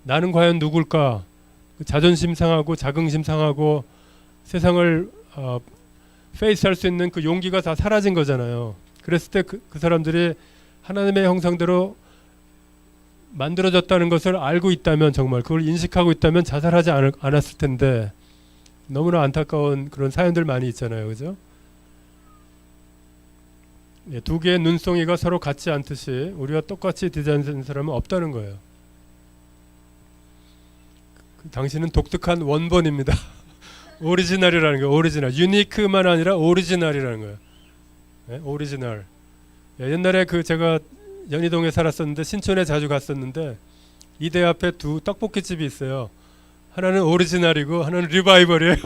Speaker 1: 나는 과연 누굴까, 자존심 상하고 자긍심 상하고 세상을 페이스할 수 있는 그 용기가 다 사라진 거잖아요. 그랬을 때 그 사람들이 하나님의 형상대로 만들어졌다는 것을 알고 있다면, 정말 그걸 인식하고 있다면 자살하지 않았을 텐데, 너무나 안타까운 그런 사연들 많이 있잖아요. 그죠? 두 개의 눈송이가 서로 같지 않듯이 우리가 똑같이 디자인된 사람은 없다는 거예요. 당신은 독특한 원본입니다. 오리지널이라는 거예요. 오리지널. 유니크만 아니라 오리지널이라는 거예요. 오리지널. 옛날에 제가 연희동에 살았었는데 신촌에 자주 갔었는데 이대 앞에 두 떡볶이집이 있어요. 하나는 오리지널이고 하나는 리바이벌이에요.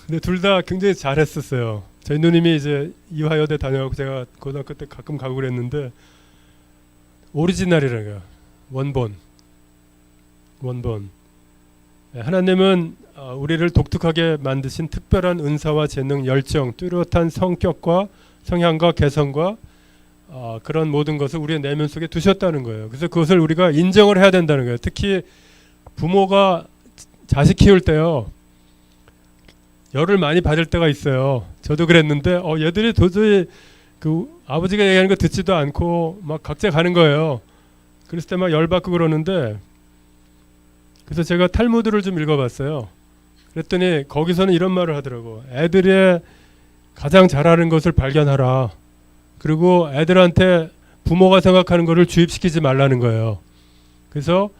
Speaker 1: 근데 둘 다 굉장히 잘했었어요. 저희 누님이 이제 이화여대 다녀가고 제가 고등학교 때 가끔 가고 그랬는데 오리지널이라는 거예요. 원본. 하나님은 우리를 독특하게 만드신 특별한 은사와 재능, 열정, 뚜렷한 성격과 성향과 개성과 그런 모든 것을 우리의 내면 속에 두셨다는 거예요. 그래서 그것을 우리가 인정을 해야 된다는 거예요. 특히 부모가 자식 키울 때요, 열을 많이 받을 때가 있어요. 저도 그랬는데 얘들이 도저히 그 아버지가 얘기하는 거 듣지도 않고 막 각자 가는 거예요. 그랬을 때 막 열받고 그러는데, 그래서 제가 탈무드를 좀 읽어봤어요. 그랬더니 거기서는 이런 말을 하더라고. 애들의 가장 잘하는 것을 발견하라. 그리고 애들한테 부모가 생각하는 거를 주입시키지 말라는 거예요. 그래서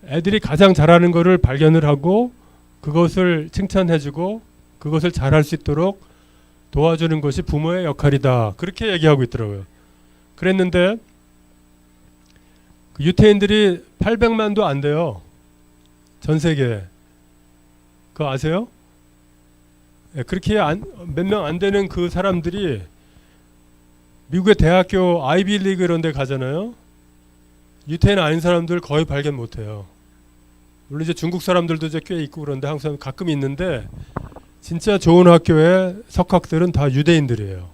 Speaker 1: 애들이 가장 잘하는 거를 발견을 하고 그것을 칭찬해주고 그것을 잘할 수 있도록 도와주는 것이 부모의 역할이다. 그렇게 얘기하고 있더라고요. 그랬는데 그 유태인들이 800만도 안 돼요. 전 세계에. 그거 아세요? 네, 그렇게 몇 명 안 되는 그 사람들이 미국의 대학교 아이비리그 이런 데 가잖아요. 유태인 아닌 사람들 거의 발견 못해요. 물론 이제 중국 사람들도 이제 꽤 있고 그런데 항상 가끔 있는데 진짜 좋은 학교의 석학들은 다 유대인들이에요.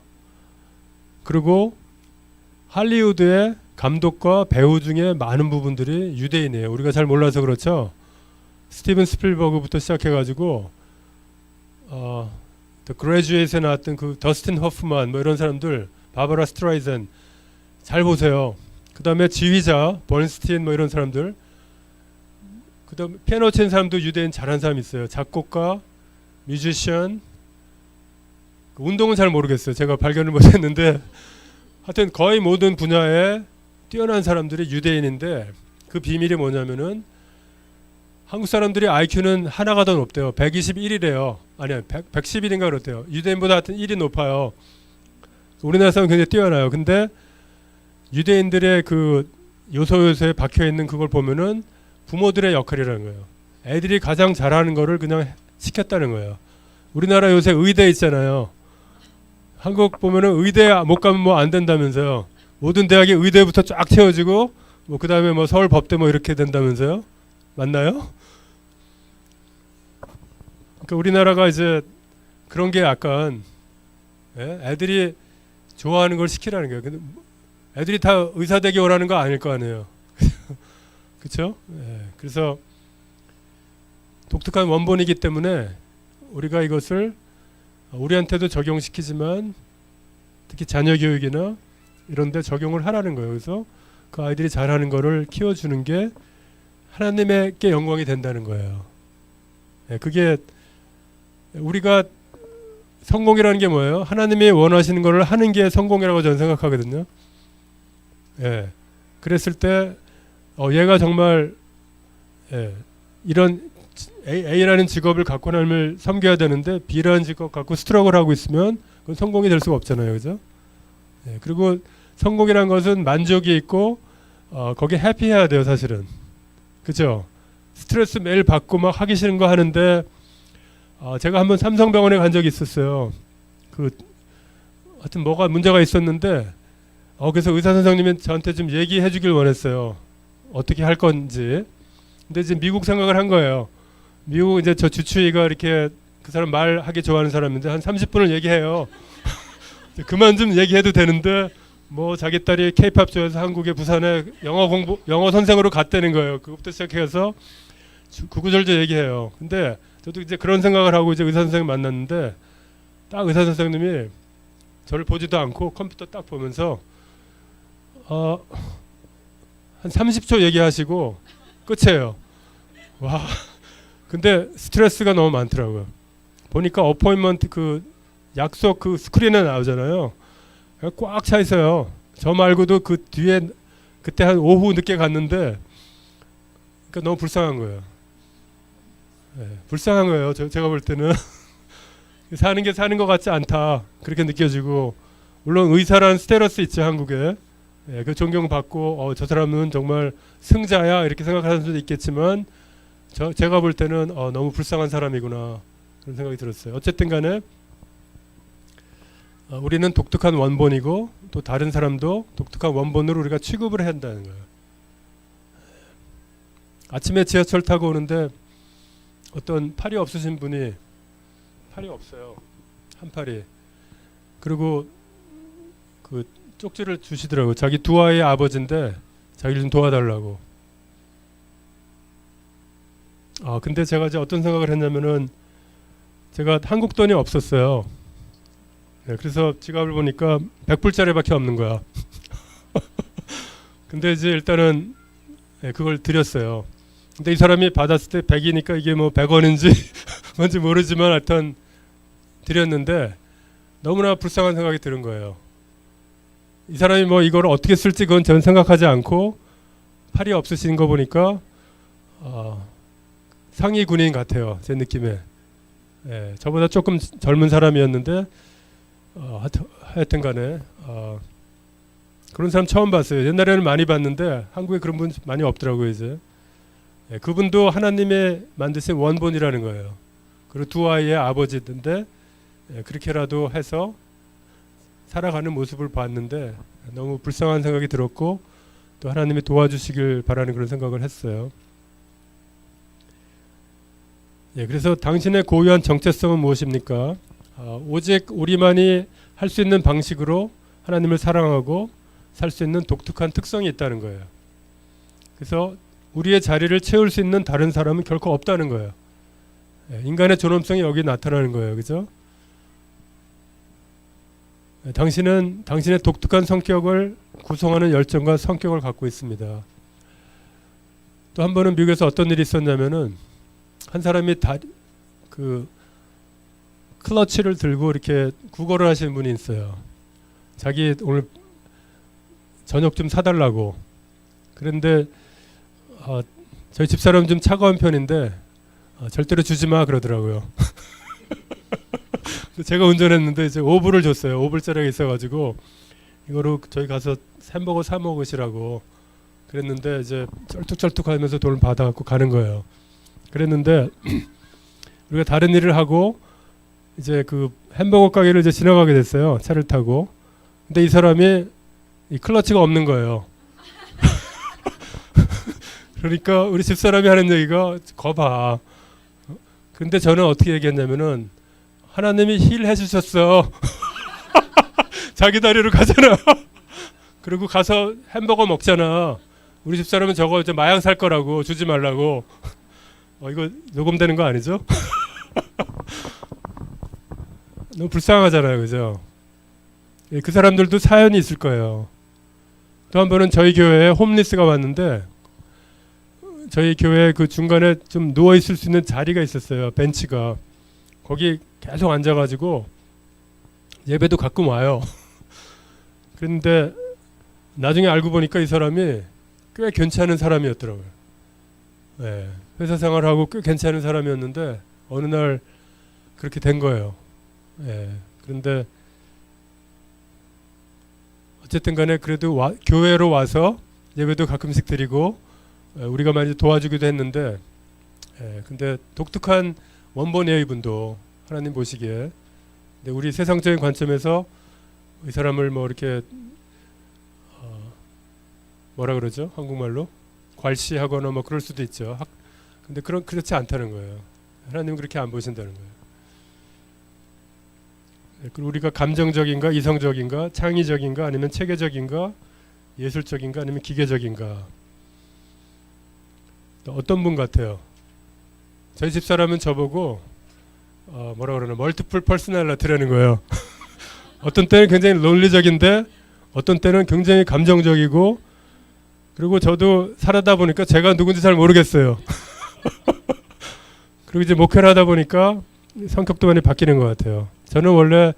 Speaker 1: 그리고 할리우드의 감독과 배우 중에 많은 부분들이 유대인이에요. 우리가 잘 몰라서 그렇죠. 스티븐 스필버그부터 시작해가지고 The Graduate에 나왔던 그 더스틴 허프만 뭐 이런 사람들, 바바라 스트라이젠 잘 보세요. 그 다음에 지휘자 번스틴 뭐 이런 사람들, 그 다음 피아노 치는 사람도 유대인 잘하는 사람 있어요. 작곡가, 뮤지션, 운동은 잘 모르겠어요. 제가 발견을 못했는데 하여튼 거의 모든 분야에 뛰어난 사람들이 유대인인데 그 비밀이 뭐냐면은 한국 사람들이 IQ는 하나가 더 높대요. 121이래요. 아니요, 111인가 그렇대요. 유대인보다 하여튼 1이 높아요. 우리나라 사람은 굉장히 뛰어나요. 근데 유대인들의 그 요소요소에 박혀 있는 그걸 보면은 부모들의 역할이라는 거예요. 애들이 가장 잘하는 거를 그냥 시켰다는 거예요. 우리나라 요새 의대 있잖아요. 한국 보면은 의대 못 가면 뭐 안 된다면서요. 모든 대학이 의대부터 쫙 채워지고 뭐 그 다음에 뭐 서울 법대 뭐 이렇게 된다면서요. 맞나요? 그러니까 우리나라가 이제 그런 게 약간 애들이 좋아하는 걸 시키라는 거예요. 근데 애들이 다 의사 되기 원하는 거 아닐 거 아니에요. 그렇죠? 그래서 독특한 원본이기 때문에 우리가 이것을 우리한테도 적용시키지만 특히 자녀 교육이나 이런 데 적용을 하라는 거예요. 그래서 그 아이들이 잘하는 거를 키워주는 게 하나님께 영광이 된다는 거예요. 그게 우리가 성공이라는 게 뭐예요? 하나님이 원하시는 거를 하는 게 성공이라고 저는 생각하거든요. 그랬을 때 얘가 정말 이런 A라는 직업을 갖고 하나님을 섬겨야 되는데 B라는 직업 갖고 스트러글 하고 있으면 그건 성공이 될 수가 없잖아요. 그죠? 그리고 성공이라는 것은 만족이 있고 거기에 해피해야 돼요. 사실은. 그죠? 스트레스 매일 받고 막 하기 싫은 거 하는데 제가 한번 삼성병원에 간 적이 있었어요. 하여튼 뭐가 문제가 있었는데 그래서 의사 선생님이 저한테 좀 얘기해 주길 원했어요. 어떻게 할 건지. 근데 이제 미국 생각을 한 거예요. 미국 이제 저 주치의가 이렇게 그 사람 말하기 좋아하는 사람인데 한 30분을 얘기해요. 그만 좀 얘기해도 되는데 뭐 자기 딸이 K-팝 좋아해서 한국에 부산에 영어 선생으로 갔다는 거예요. 그것부터 시작해서 구구절절 얘기해요. 근데 저도 이제 그런 생각을 하고 이제 의사 선생님 만났는데 딱 의사 선생님이 저를 보지도 않고 컴퓨터 딱 보면서 한 30초 얘기하시고 끝이에요. 와. 근데 스트레스가 너무 많더라고요. 보니까 어포인먼트 그 약속 그 스크린에 나오잖아요. 꽉 차 있어요. 저 말고도 그 뒤에 그때 한 오후 늦게 갔는데 그러니까 너무 불쌍한 거예요. 불쌍한 거예요. 제가 볼 때는 사는 게 사는 것 같지 않다 그렇게 느껴지고 물론 의사라는 스테러스 있죠 한국에. 그 존경받고 저 사람은 정말 승자야 이렇게 생각하는 사람도 있겠지만 제가 볼 때는 너무 불쌍한 사람이구나 그런 생각이 들었어요. 어쨌든 간에 우리는 독특한 원본이고 또 다른 사람도 독특한 원본으로 우리가 취급을 해야 한다는 거예요. 아침에 지하철 타고 오는데 어떤 팔이 없으신 분이 팔이 없어요. 한 팔이. 그리고 그 쪽지를 주시더라고요. 자기 두 아이의 아버지인데 자기를 좀 도와달라고. 근데 제가 이제 어떤 생각을 했냐면은 제가 한국 돈이 없었어요. 그래서 지갑을 보니까 100불짜리밖에 없는 거야. 근데 이제 일단은 그걸 드렸어요. 근데 이 사람이 받았을 때 100이니까 이게 뭐 100원인지 뭔지 모르지만 하여튼 드렸는데 너무나 불쌍한 생각이 드는 거예요. 이 사람이 뭐 이걸 어떻게 쓸지 그건 전 생각하지 않고 팔이 없으신 거 보니까 상위 군인 같아요. 제 느낌에. 예, 저보다 조금 젊은 사람이었는데 하여튼 간에 그런 사람 처음 봤어요. 옛날에는 많이 봤는데 한국에 그런 분 많이 없더라고요. 이제. 예, 그분도 하나님의 만드신 원본이라는 거예요. 그리고 두 아이의 아버지인데 그렇게라도 해서 살아가는 모습을 봤는데 너무 불쌍한 생각이 들었고 또 하나님이 도와주시길 바라는 그런 생각을 했어요. 예, 그래서 당신의 고유한 정체성은 무엇입니까? 오직 우리만이 할 수 있는 방식으로 하나님을 사랑하고 살 수 있는 독특한 특성이 있다는 거예요. 그래서 우리의 자리를 채울 수 있는 다른 사람은 결코 없다는 거예요. 예, 인간의 존엄성이 여기 나타나는 거예요. 그죠? 예, 당신은 당신의 독특한 성격을 구성하는 열정과 성격을 갖고 있습니다. 또 한 번은 미국에서 어떤 일이 있었냐면은 한 사람이 그 클러치를 들고 이렇게 구걸을 하시는 분이 있어요. 자기 오늘 저녁 좀 사달라고. 그런데 저희 집사람 좀 차가운 편인데 절대로 주지 마 그러더라고요. 제가 운전했는데 이제 5불을 줬어요. 5불짜리가 있어가지고 이거로 저희 가서 햄버거 사 먹으시라고 그랬는데 이제 쩔뚝쩔뚝하면서 돈을 받아갖고 가는 거예요. 그랬는데 우리가 다른 일을 하고 이제 그 햄버거 가게를 이제 지나가게 됐어요. 차를 타고. 근데 이 사람이 이 클러치가 없는 거예요. 그러니까 우리 집사람이 하는 얘기가 거봐. 근데 저는 어떻게 얘기했냐면은 하나님이 힐 해주셨어. 자기 다리로 가잖아. 그리고 가서 햄버거 먹잖아. 우리 집사람은 저거 이제 마약 살 거라고 주지 말라고. 이거 녹음되는 거 아니죠? 너무 불쌍하잖아요, 그죠? 예, 그 사람들도 사연이 있을 거예요. 또 한 번은 저희 교회에 홈리스가 왔는데 저희 교회 그 중간에 좀 누워 있을 수 있는 자리가 있었어요. 벤치가. 거기 계속 앉아가지고 예배도 가끔 와요. 그런데 나중에 알고 보니까 이 사람이 꽤 괜찮은 사람이었더라고요. 네, 회사 생활하고 꽤 괜찮은 사람이었는데 어느 날 그렇게 된 거예요. 네, 그런데 어쨌든 간에 그래도 교회로 와서 예배도 가끔씩 드리고 우리가 많이 도와주기도 했는데 근데 독특한 원본이에요. 이분도 하나님 보시기에. 근데 우리 세상적인 관점에서 이 사람을 뭐 이렇게 뭐라 그러죠? 한국말로 괄시하거나 뭐 그럴 수도 있죠. 근데 그렇지 않다는 거예요. 하나님은 그렇게 안 보신다는 거예요. 그리고 우리가 감정적인가, 이성적인가, 창의적인가, 아니면 체계적인가, 예술적인가, 아니면 기계적인가. 어떤 분 같아요? 저희 집사람은 저보고 뭐라 그러나 멀티플 퍼스널리티라는 거예요. 어떤 때는 굉장히 논리적인데 어떤 때는 굉장히 감정적이고 그리고 저도 살아다 보니까 제가 누군지 잘 모르겠어요. 그리고 이제 목회를 하다 보니까 성격도 많이 바뀌는 것 같아요. 저는 원래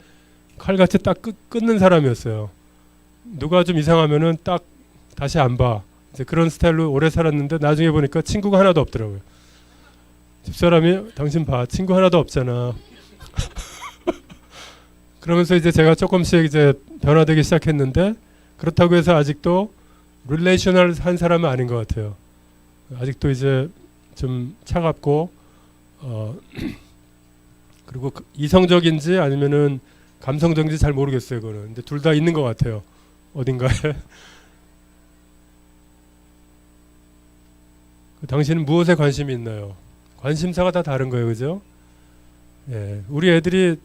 Speaker 1: 칼같이 딱 끊는 사람이었어요. 누가 좀 이상하면은 딱 다시 안 봐. 이제 그런 스타일로 오래 살았는데 나중에 보니까 친구가 하나도 없더라고요. 집사람이 당신 봐 친구 하나도 없잖아. 그러면서 이제 제가 조금씩 이제 변화되기 시작했는데 그렇다고 해서 아직도 릴레이셔널한 사람은 아닌 것 같아요. 아직도 이제 좀 차갑고 그리고 이성적인지 아니면은 감성적인지 잘 모르겠어요. 그거는. 근데 둘 다 있는 것 같아요. 어딘가에. 당신은 무엇에 관심이 있나요? 관심사가 다 다른 거예요, 그죠? 예, 우리 애들이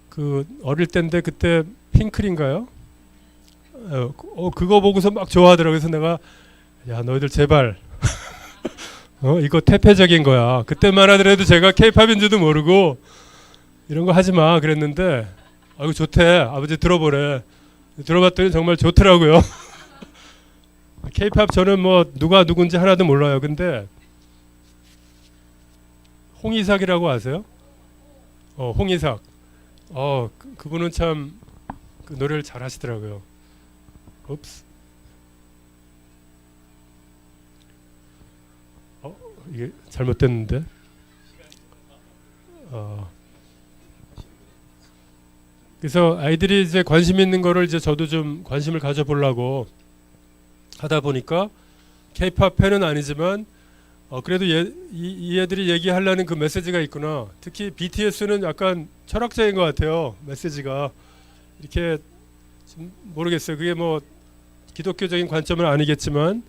Speaker 1: 그 어릴 때인데 그때 핑클인가요? 그거 보고서 막 좋아하더라고요. 그래서 내가 야 너희들 제발 이거 태폐적인 거야. 그때만 하더라도 제가 케이팝인지도 모르고 이런 거 하지 마 그랬는데 이거 좋대. 아버지 들어보래. 들어봤더니 정말 좋더라고요. 케이팝 저는 뭐 누가 누군지 하나도 몰라요. 근데 홍이삭이라고 아세요? 홍이삭. 그분은 참 그 노래를 잘 하시더라고요. 옵스. 이게 잘못됐는데. 그래서 아이들이 이제 관심 있는 거를 이제 저도 좀 관심을 가져보려고 하다 보니까 K-팝 팬은 아니지만 그래도 이 애들이 얘기하려는 그 메시지가 있구나. 특히 BTS는 약간 철학적인 것 같아요. 메시지가 이렇게 좀 모르겠어요. 그게 뭐 기독교적인 관점은 아니겠지만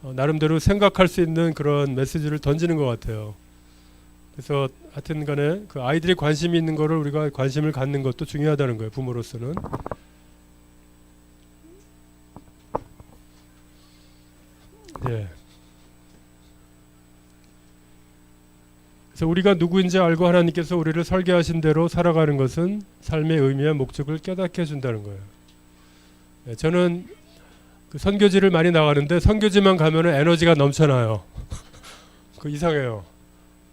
Speaker 1: 나름대로 생각할 수 있는 그런 메시지를 던지는 것 같아요. 그래서 하여튼간에 그 아이들이 관심이 있는 거를 우리가 관심을 갖는 것도 중요하다는 거예요. 부모로서는. 예. 그래서 우리가 누구인지 알고 하나님께서 우리를 설계하신 대로 살아가는 것은 삶의 의미와 목적을 깨닫게 해준다는 거예요. 예, 저는 그 선교지를 많이 나가는데 선교지만 가면은 에너지가 넘쳐나요. 그 이상해요.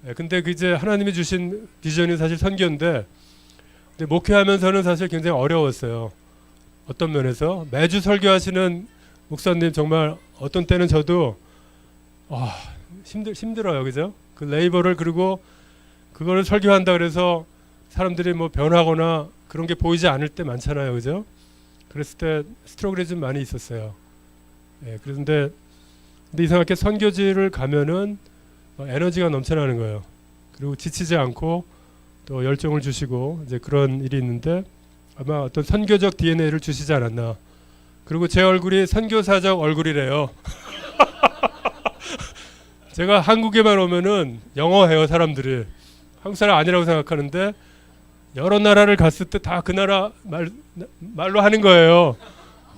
Speaker 1: 예, 근데 그 이제 하나님이 주신 비전이 사실 선교인데, 근데 목회하면서는 사실 굉장히 어려웠어요. 어떤 면에서 매주 설교하시는 목사님 정말 어떤 때는 저도 힘들어요, 그죠? 그 레이버를 그리고 그거를 설교한다 그래서 사람들이 뭐 변하거나 그런 게 보이지 않을 때 많잖아요, 그죠? 그랬을 때 스트러글이 좀 많이 있었어요. 예, 그런데 근데 이상하게 선교지를 가면은 에너지가 넘쳐나는 거예요. 그리고 지치지 않고 또 열정을 주시고 이제 그런 일이 있는데 아마 어떤 선교적 DNA를 주시지 않았나. 그리고 제 얼굴이 선교사적 얼굴이래요. 제가 한국에만 오면은 영어해요, 사람들이. 한국 사람 아니라고 생각하는데 여러 나라를 갔을 때 다 그 나라 말로 하는 거예요.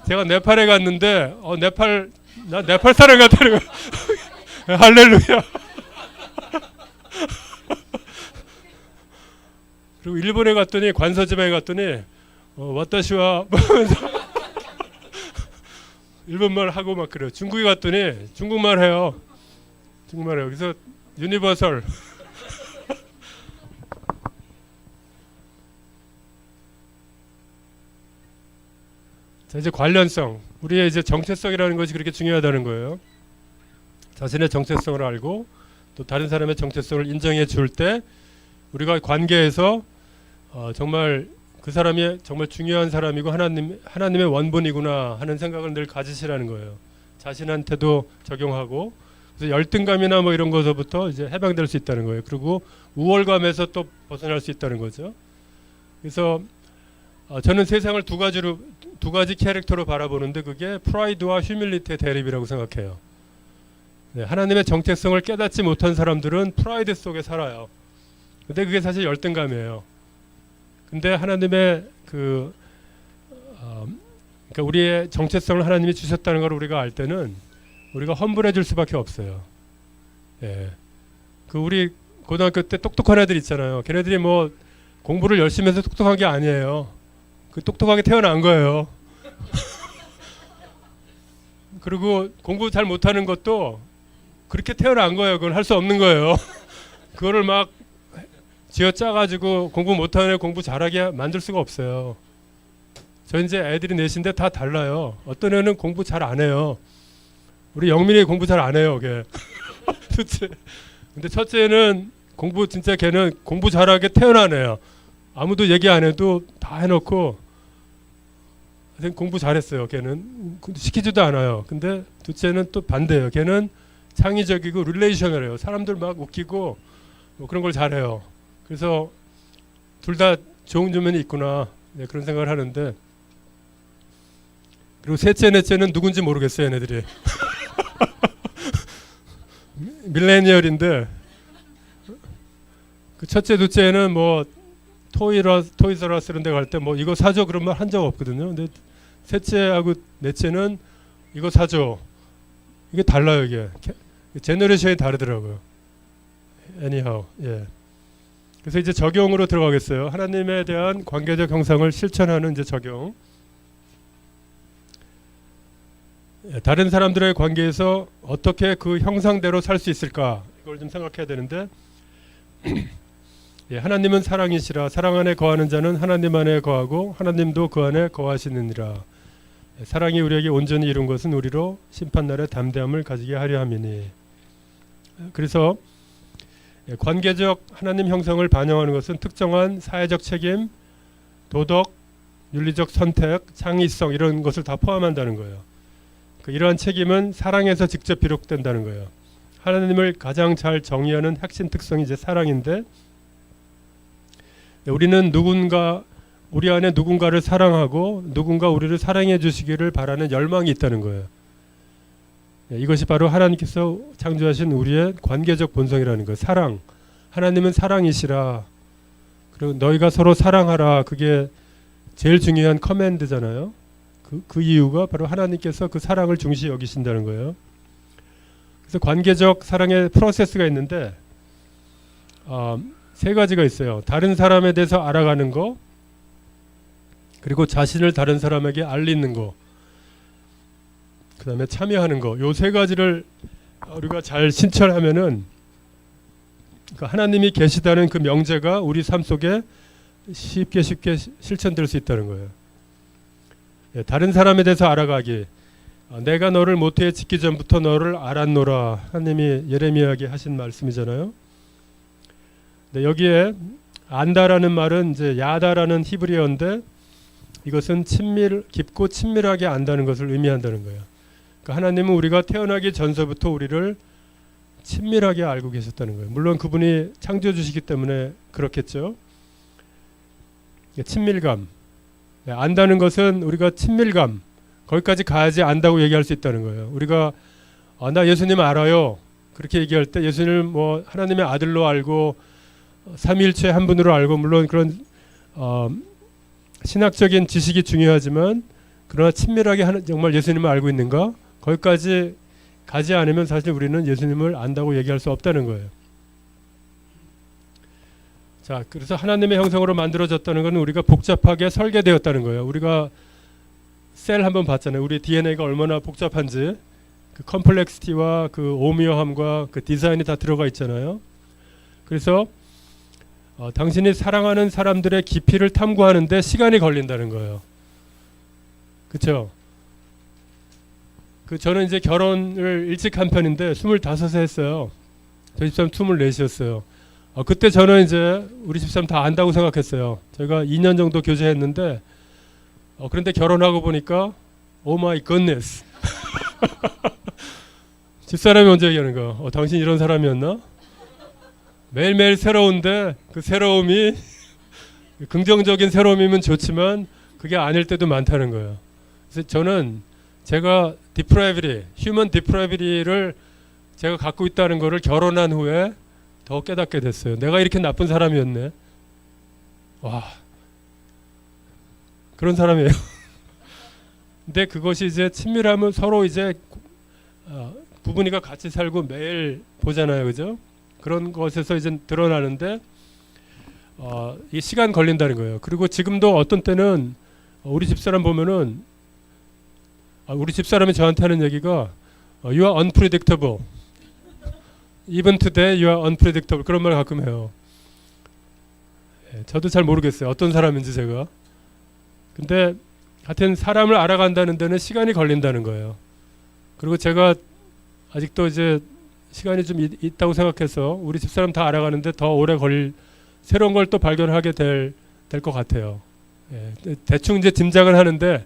Speaker 1: 제가 네팔에 갔는데 나 네팔 사람 같다는 거예요. 할렐루야. 그리고 일본에 갔더니 관서지방에 갔더니 와타시와 일본말 하고 막 그래요. 중국에 갔더니 중국말 해요. 그래서 유니버설. 자, 이제 관련성. 우리의 이제 정체성이라는 것이 그렇게 중요하다는 거예요. 자신의 정체성을 알고 또 다른 사람의 정체성을 인정해 줄 때 우리가 관계에서 정말 그 사람이 정말 중요한 사람이고 하나님의 원본이구나 하는 생각을 늘 가지시라는 거예요. 자신한테도 적용하고 그래서 열등감이나 뭐 이런 것서부터 이제 해방될 수 있다는 거예요. 그리고 우월감에서 또 벗어날 수 있다는 거죠. 그래서 저는 세상을 두 가지 캐릭터로 바라보는데 그게 프라이드와 휴밀리티의 대립이라고 생각해요. 네, 하나님의 정체성을 깨닫지 못한 사람들은 프라이드 속에 살아요. 근데 그게 사실 열등감이에요. 근데 하나님의 그러니까 우리의 정체성을 하나님이 주셨다는 걸 우리가 알 때는 우리가 험불해질 수밖에 없어요. 예. 그 우리 고등학교 때 똑똑한 애들 있잖아요. 걔네들이 뭐 공부를 열심히 해서 똑똑한 게 아니에요. 그 똑똑하게 태어난 거예요. 그리고 공부 잘 못하는 것도 그렇게 태어난 거예요. 그건 할 수 없는 거예요. 그거를 막 쥐어짜가지고 공부 못하는 애 공부 잘하게 만들 수가 없어요. 저 이제 애들이 넷인데 다 달라요. 어떤 애는 공부 잘 안 해요. 우리 영민이 공부 잘 안 해요. 걔. 둘째. 근데 첫째는 진짜 걔는 공부 잘하게 태어난 애야. 아무도 얘기 안 해도 다 해놓고 공부 잘했어요. 걔는 시키지도 않아요. 근데 둘째는 또 반대예요. 걔는 창의적이고 릴레이셔널해요. 사람들 막 웃기고 뭐 그런 걸 잘해요. 그래서 둘 다 좋은 점이 있구나. 네, 그런 생각을 하는데 그리고 셋째, 넷째는 누군지 모르겠어요. 얘네들이. 밀레니얼인데 그 첫째, 둘째는 뭐 토이스러스 이런 데 갈 때 뭐 이거 사줘 그런 말 한 적 없거든요. 근데 셋째하고 넷째는 이거 사줘. 이게 달라요. 이게 제너레이션이 다르더라고요. anyhow. 예. 그래서 이제 적용으로 들어가겠어요. 하나님에 대한 관계적 형상을 실천하는 이제 적용. 다른 사람들의 관계에서 어떻게 그 형상대로 살 수 있을까? 이걸 좀 생각해야 되는데 예, 하나님은 사랑이시라. 사랑 안에 거하는 자는 하나님 안에 거하고 하나님도 그 안에 거하시느니라. 사랑이 우리에게 온전히 이룬 것은 우리로 심판날에 담대함을 가지게 하려 함이니. 그래서 관계적 하나님 형성을 반영하는 것은 특정한 사회적 책임, 도덕, 윤리적 선택, 창의성 이런 것을 다 포함한다는 거예요. 이러한 책임은 사랑에서 직접 비롯된다는 거예요. 하나님을 가장 잘 정의하는 핵심 특성이 이제 사랑인데, 우리는 우리 안에 누군가를 사랑하고 누군가 우리를 사랑해 주시기를 바라는 열망이 있다는 거예요. 이것이 바로 하나님께서 창조하신 우리의 관계적 본성이라는 거예요. 사랑. 하나님은 사랑이시라. 그리고 너희가 서로 사랑하라. 그게 제일 중요한 커맨드잖아요. 그 이유가 바로 하나님께서 그 사랑을 중시 여기신다는 거예요. 그래서 관계적 사랑의 프로세스가 있는데 세 가지가 있어요. 다른 사람에 대해서 알아가는 거, 그리고 자신을 다른 사람에게 알리는 거, 그 다음에 참여하는 거. 요 세 가지를 우리가 잘 신철하면은 하나님이 계시다는 그 명제가 우리 삶 속에 쉽게 실천될 수 있다는 거예요. 다른 사람에 대해서 알아가기. 내가 너를 모태에 짓기 전부터 너를 알았노라. 하나님이 예레미야에게 하신 말씀이잖아요. 여기에 안다라는 말은 이제 야다라는 히브리어인데, 이것은 깊고 친밀하게 안다는 것을 의미한다는 거예요. 그러니까 하나님은 우리가 태어나기 전서부터 우리를 친밀하게 알고 계셨다는 거예요. 물론 그분이 창조해 주시기 때문에 그렇겠죠. 친밀감. 안다는 것은 우리가 친밀감, 거기까지 가야지 안다고 얘기할 수 있다는 거예요. 우리가 나 예수님 알아요. 그렇게 얘기할 때 예수님을 뭐 하나님의 아들로 알고 삼위일체 한 분으로 알고, 물론 그런 신학적인 지식이 중요하지만, 그러나 친밀하게 정말 예수님을 알고 있는가? 거기까지 가지 않으면 사실 우리는 예수님을 안다고 얘기할 수 없다는 거예요. 자, 그래서 하나님의 형성으로 만들어졌다는 것은 우리가 복잡하게 설계되었다는 거예요. 우리가 셀 한번 봤잖아요. 우리 DNA가 얼마나 복잡한지, 그 컴플렉시티와 그 오묘함과 그 디자인이 다 들어가 있잖아요. 그래서 당신이 사랑하는 사람들의 깊이를 탐구하는데 시간이 걸린다는 거예요. 그렇죠? 저는 이제 결혼을 일찍 한 편인데 25세 했어요. 저희 집사람 24이었어요. 그때 저는 이제 우리 집사람 다 안다고 생각했어요. 저희가 2년 정도 교제했는데, 그런데 결혼하고 보니까 오 마이 굿네스. 집사람이 먼저 얘기하는 거. 당신 이런 사람이었나? 매일매일 새로운데 그 새로움이 긍정적인 새로움이면 좋지만 그게 아닐 때도 많다는 거예요. 그래서 저는 제가 휴먼 디프라비리를 제가 갖고 있다는 거를 결혼한 후에 더 깨닫게 됐어요. 내가 이렇게 나쁜 사람이었네. 와, 그런 사람이에요. 근데 그것이 이제 친밀함은 서로 이제 부부니까 같이 살고 매일 보잖아요, 그죠? 그런 것에서 이제 드러나는데 이 시간 걸린다는 거예요. 그리고 지금도 어떤 때는 우리 집사람 보면은 우리 집사람이 저한테 하는 얘기가 You are unpredictable. Even today you are unpredictable. 그런 말 가끔 해요. 저도 잘 모르겠어요. 어떤 사람인지 제가. 근데 하여튼 사람을 알아간다는 데는 시간이 걸린다는 거예요. 그리고 제가 아직도 이제 시간이 좀 있다고 생각해서 우리 집사람 다 알아가는데 더 오래 새로운 걸 또 발견하게 될 것 같아요. 대충 이제 짐작을 하는데,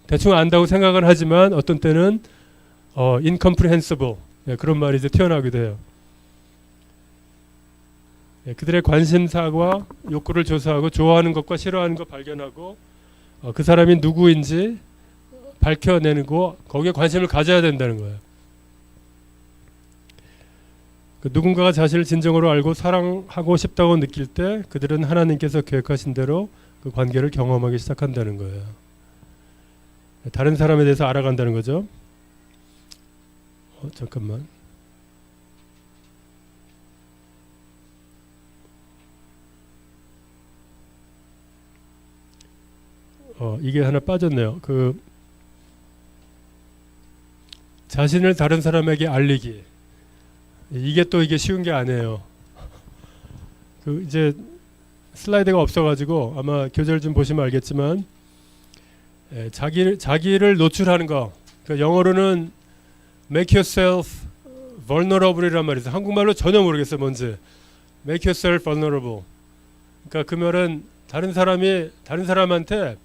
Speaker 1: 대충 안다고 생각은 하지만 어떤 때는 incomprehensible, 그런 말이 이제 튀어나오기도 해요. 그들의 관심사와 욕구를 조사하고 좋아하는 것과 싫어하는 것 발견하고 그 사람이 누구인지 밝혀내고 거기에 관심을 가져야 된다는 거예요. 누군가가 자신을 진정으로 알고 사랑하고 싶다고 느낄 때 그들은 하나님께서 계획하신 대로 그 관계를 경험하기 시작한다는 거예요. 다른 사람에 대해서 알아간다는 거죠. 잠깐만. 이게 하나 빠졌네요. 자신을 다른 사람에게 알리기. 이게 쉬운 게 아니에요. 이제 슬라이드가 없어가지고 아마 교재를 좀 보시면 알겠지만, 자기를 노출하는 거. 그러니까 영어로는 make yourself vulnerable이란 말이 있어요. 한국말로 전혀 모르겠어요. 뭔지. make yourself vulnerable. 그러니까 그 말은 다른 사람한테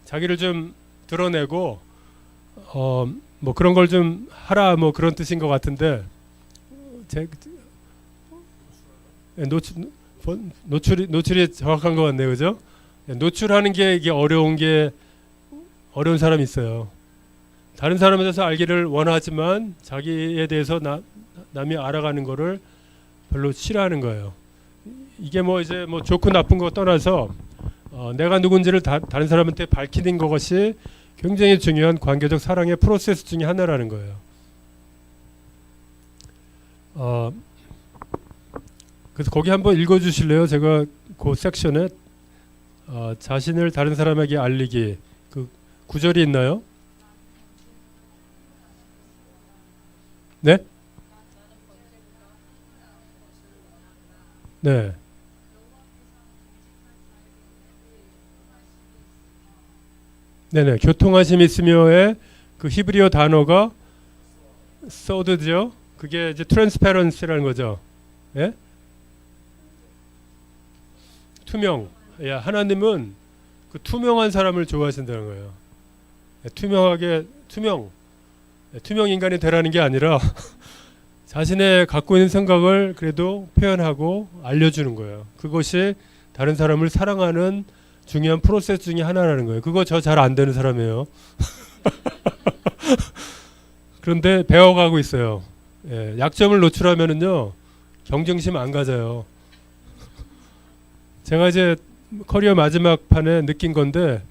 Speaker 1: 자기를 좀 드러내고 뭐 그런 걸 좀 하라 뭐 그런 뜻인 것 같은데 노출이 정확한 것 같네요, 그죠? 노출하는 게 이게 어려운 사람이 있어요. 다른 사람에 대해서 알기를 원하지만 자기에 대해서 남이 알아가는 거를 별로 싫어하는 거예요. 이게 뭐 이제 뭐 좋고 나쁜 거 떠나서 내가 누군지를 다른 사람한테 밝히는 것이 굉장히 중요한 관계적 사랑의 프로세스 중에 하나라는 거예요. 그래서 거기 한번 읽어주실래요? 제가 그 섹션에 자신을 다른 사람에게 알리기 그 구절이 있나요? 네? 네. 네네. 교통하심이 있으며의 그 히브리어 단어가 소드죠. 그게 이제 트랜스페런시라는 거죠. 예? 투명. 야, 하나님은 그 투명한 사람을 좋아하신다는 거예요. 투명 인간이 되라는 게 아니라 자신의 갖고 있는 생각을 그래도 표현하고 알려주는 거예요. 그것이 다른 사람을 사랑하는 중요한 프로세스 중에 하나라는 거예요. 그거 저 잘 안 되는 사람이에요. 그런데 배워가고 있어요. 예, 약점을 노출하면은요 경쟁심 안 가져요. 제가 이제 커리어 마지막 판에 느낀 건데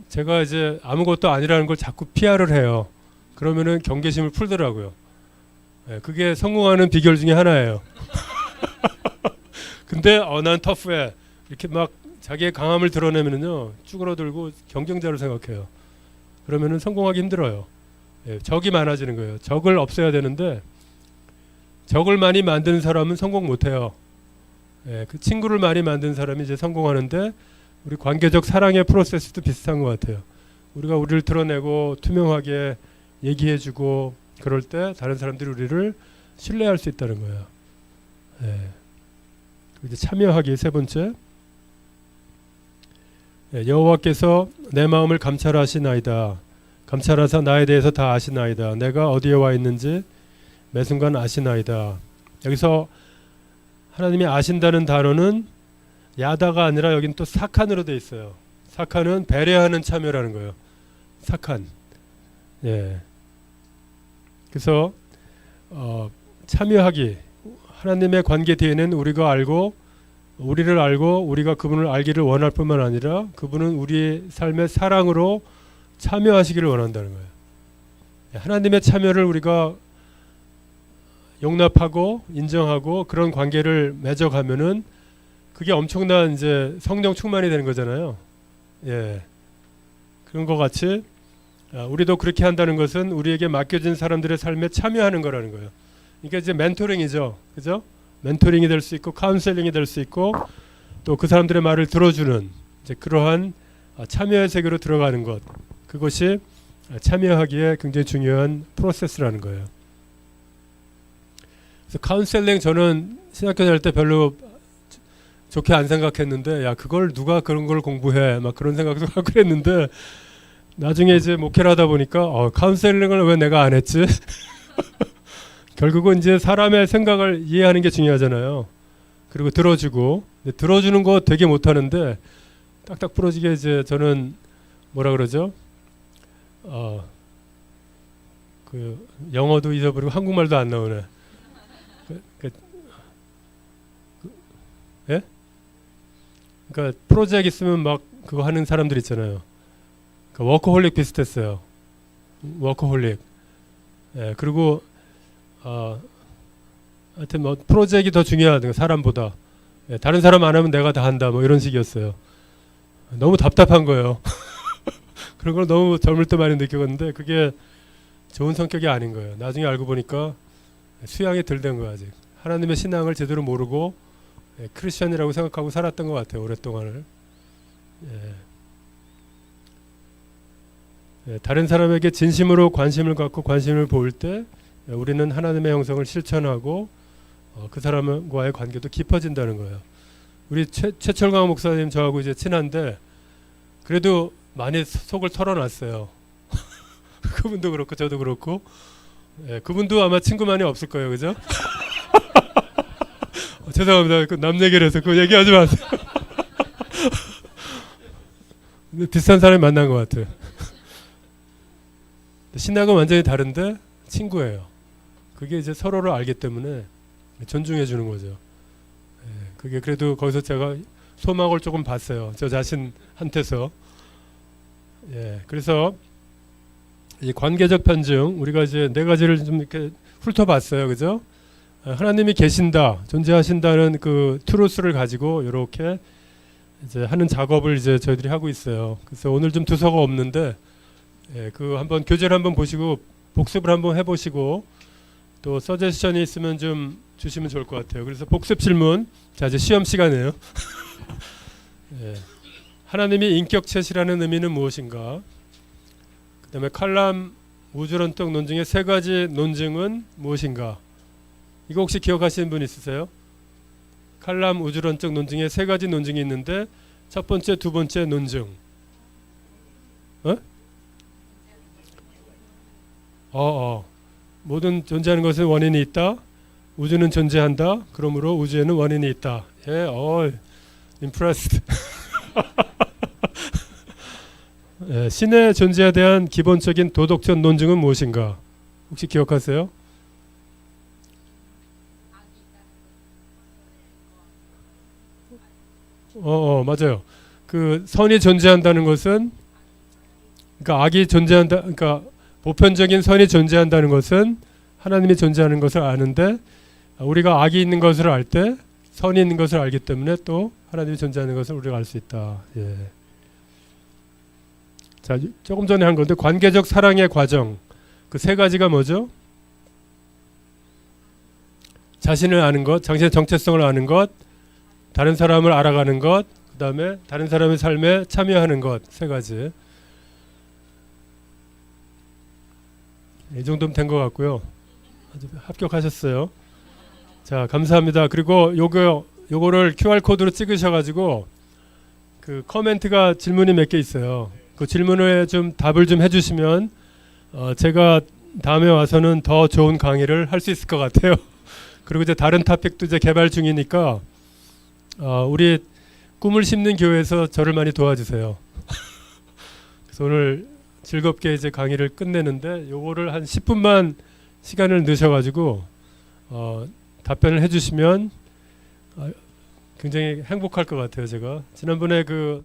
Speaker 1: 제가 이제 아무것도 아니라는 걸 자꾸 PR을 해요. 그러면은 경계심을 풀더라고요. 예, 그게 성공하는 비결 중에 하나예요. 근데 난 터프해 이렇게 막 자기의 강함을 드러내면은요 쭈그러들고 경쟁자로 생각해요. 그러면은 성공하기 힘들어요. 예, 적이 많아지는 거예요. 적을 없애야 되는데 적을 많이 만드는 사람은 성공 못해요. 예, 그 친구를 많이 만드는 사람이 이제 성공하는데 우리 관계적 사랑의 프로세스도 비슷한 것 같아요. 우리가 우리를 드러내고 투명하게 얘기해주고 그럴 때 다른 사람들이 우리를 신뢰할 수 있다는 거예요. 예. 이제 참여하기 세 번째. 예, 여호와께서 내 마음을 감찰하시나이다. 감찰하사 나에 대해서 다 아시나이다. 내가 어디에 와 있는지 매 순간 아시나이다. 여기서 하나님이 아신다는 단어는 야다가 아니라 여긴 또 사칸으로 돼 있어요. 사칸은 배려하는 참여라는 거예요. 사칸. 예. 그래서 참여하기. 하나님의 관계 뒤에는 우리를 알고 우리가 그분을 알기를 원할 뿐만 아니라 그분은 우리의 삶의 사랑으로 참여하시기를 원한다는 거예요. 하나님의 참여를 우리가 용납하고 인정하고 그런 관계를 맺어가면은 그게 엄청난 이제 성령 충만이 되는 거잖아요. 예. 그런 것 같이 우리도 그렇게 한다는 것은 우리에게 맡겨진 사람들의 삶에 참여하는 거라는 거예요. 이게 이제 멘토링이죠. 그죠? 멘토링이 될 수 있고 카운셀링이 될 수 있고 또 그 사람들의 말을 들어주는 이제 그러한 참여의 세계로 들어가는 것. 그것이 참여하기에 굉장히 중요한 프로세스라는 거예요. 그래서 카운셀링 저는 신학교 다닐 때 별로 좋게 안 생각했는데 야 그걸 누가 그런 걸 공부해 막 그런 생각도 하고 그랬는데 나중에 이제 목회를 하다 보니까 카운셀링을 왜 내가 안 했지? 결국은 이제 사람의 생각을 이해하는 게 중요하잖아요. 그리고 들어주고 들어주는 거 되게 못하는데 딱딱 부러지게 이제 저는 뭐라 그러죠? 그 영어도 잊어버리고 한국말도 안 나오네. 예? 그러니까 프로젝트 있으면 막 그거 하는 사람들 있잖아요. 그러니까 워커홀릭 비슷했어요. 워커홀릭. 예, 그리고 하여튼 뭐 프로젝트가 더 중요하다 사람보다. 예, 다른 사람 안 하면 내가 다 한다 뭐 이런 식이었어요. 너무 답답한 거예요. 그런 걸 너무 젊을 때 많이 느꼈는데 그게 좋은 성격이 아닌 거예요. 나중에 알고 보니까 수양이 덜 된 거야 아직. 하나님의 신앙을 제대로 모르고 크리스천이라고 생각하고 살았던 것 같아요 오랫동안을. 예. 다른 사람에게 진심으로 관심을 갖고 관심을 보일 때 우리는 하나님의 형성을 실천하고 그 사람과의 관계도 깊어진다는 거예요. 우리 최철광 목사님 저하고 이제 친한데 그래도 많이 속을 털어놨어요. 그분도 그렇고 저도 그렇고. 그분도 아마 친구 많이 없을 거예요, 그죠? 죄송합니다. 그 남 얘기를 해서 그 얘기하지 마세요. 비슷한 사람이 만난 것 같아요. 신학은 완전히 다른데 친구예요. 그게 이제 서로를 알기 때문에 존중해 주는 거죠. 그게 그래도 거기서 제가 소망을 조금 봤어요. 저 자신한테서. 그래서 이 관계적 편증 우리가 이제 네 가지를 좀 이렇게 훑어봤어요, 그죠? 하나님이 계신다, 존재하신다는 그 트루스를 가지고 이렇게 이제 하는 작업을 이제 저희들이 하고 있어요. 그래서 오늘 좀 두서가 없는데 그 한번 교재를 한번 보시고 복습을 한번 해보시고 또 서제션이 있으면 좀 주시면 좋을 것 같아요. 그래서 복습 질문. 자, 이제 시험 시간이에요. 하나님이 인격체시라는 의미는 무엇인가? 그다음에 칼람 우주론적 논증의 세 가지 논증은 무엇인가? 이거 혹시 기억하시는 분 있으세요? 칼람 우주론적 논증의 세 가지 논증이 있는데 첫 번째, 두 번째 논증. 모든 존재하는 것은 원인이 있다. 우주는 존재한다. 그러므로 우주에는 원인이 있다. impressed. 신의 존재에 대한 기본적인 도덕적 논증은 무엇인가? 혹시 기억하세요? 맞아요. 그 선이 존재한다는 것은, 그러니까 악이 존재한다, 그러니까 보편적인 선이 존재한다는 것은 하나님이 존재하는 것을 아는데 우리가 악이 있는 것을 알 때 선이 있는 것을 알기 때문에 또 하나님이 존재하는 것을 우리가 알 수 있다. 자, 조금 전에 한 건데 관계적 사랑의 과정. 그 세 가지가 뭐죠? 자신을 아는 것, 자신의 정체성을 아는 것, 다른 사람을 알아가는 것, 그 다음에 다른 사람의 삶에 참여하는 것. 세 가지. 이 정도면 된 것 같고요. 아주 합격하셨어요. 자, 감사합니다. 그리고 요거를 QR코드로 찍으셔가지고 그 커멘트가 질문이 몇 개 있어요. 그 질문에 좀 답을 좀 해주시면 제가 다음에 와서는 더 좋은 강의를 할 수 있을 것 같아요. 그리고 이제 다른 토픽도 이제 개발 중이니까 우리 꿈을 심는 교회에서 저를 많이 도와주세요. 그래서 오늘 즐겁게 이제 강의를 끝내는데 요거를 한 10분만 시간을 넣으셔가지고 답변을 해주시면 굉장히 행복할 것 같아요. 제가 지난번에 그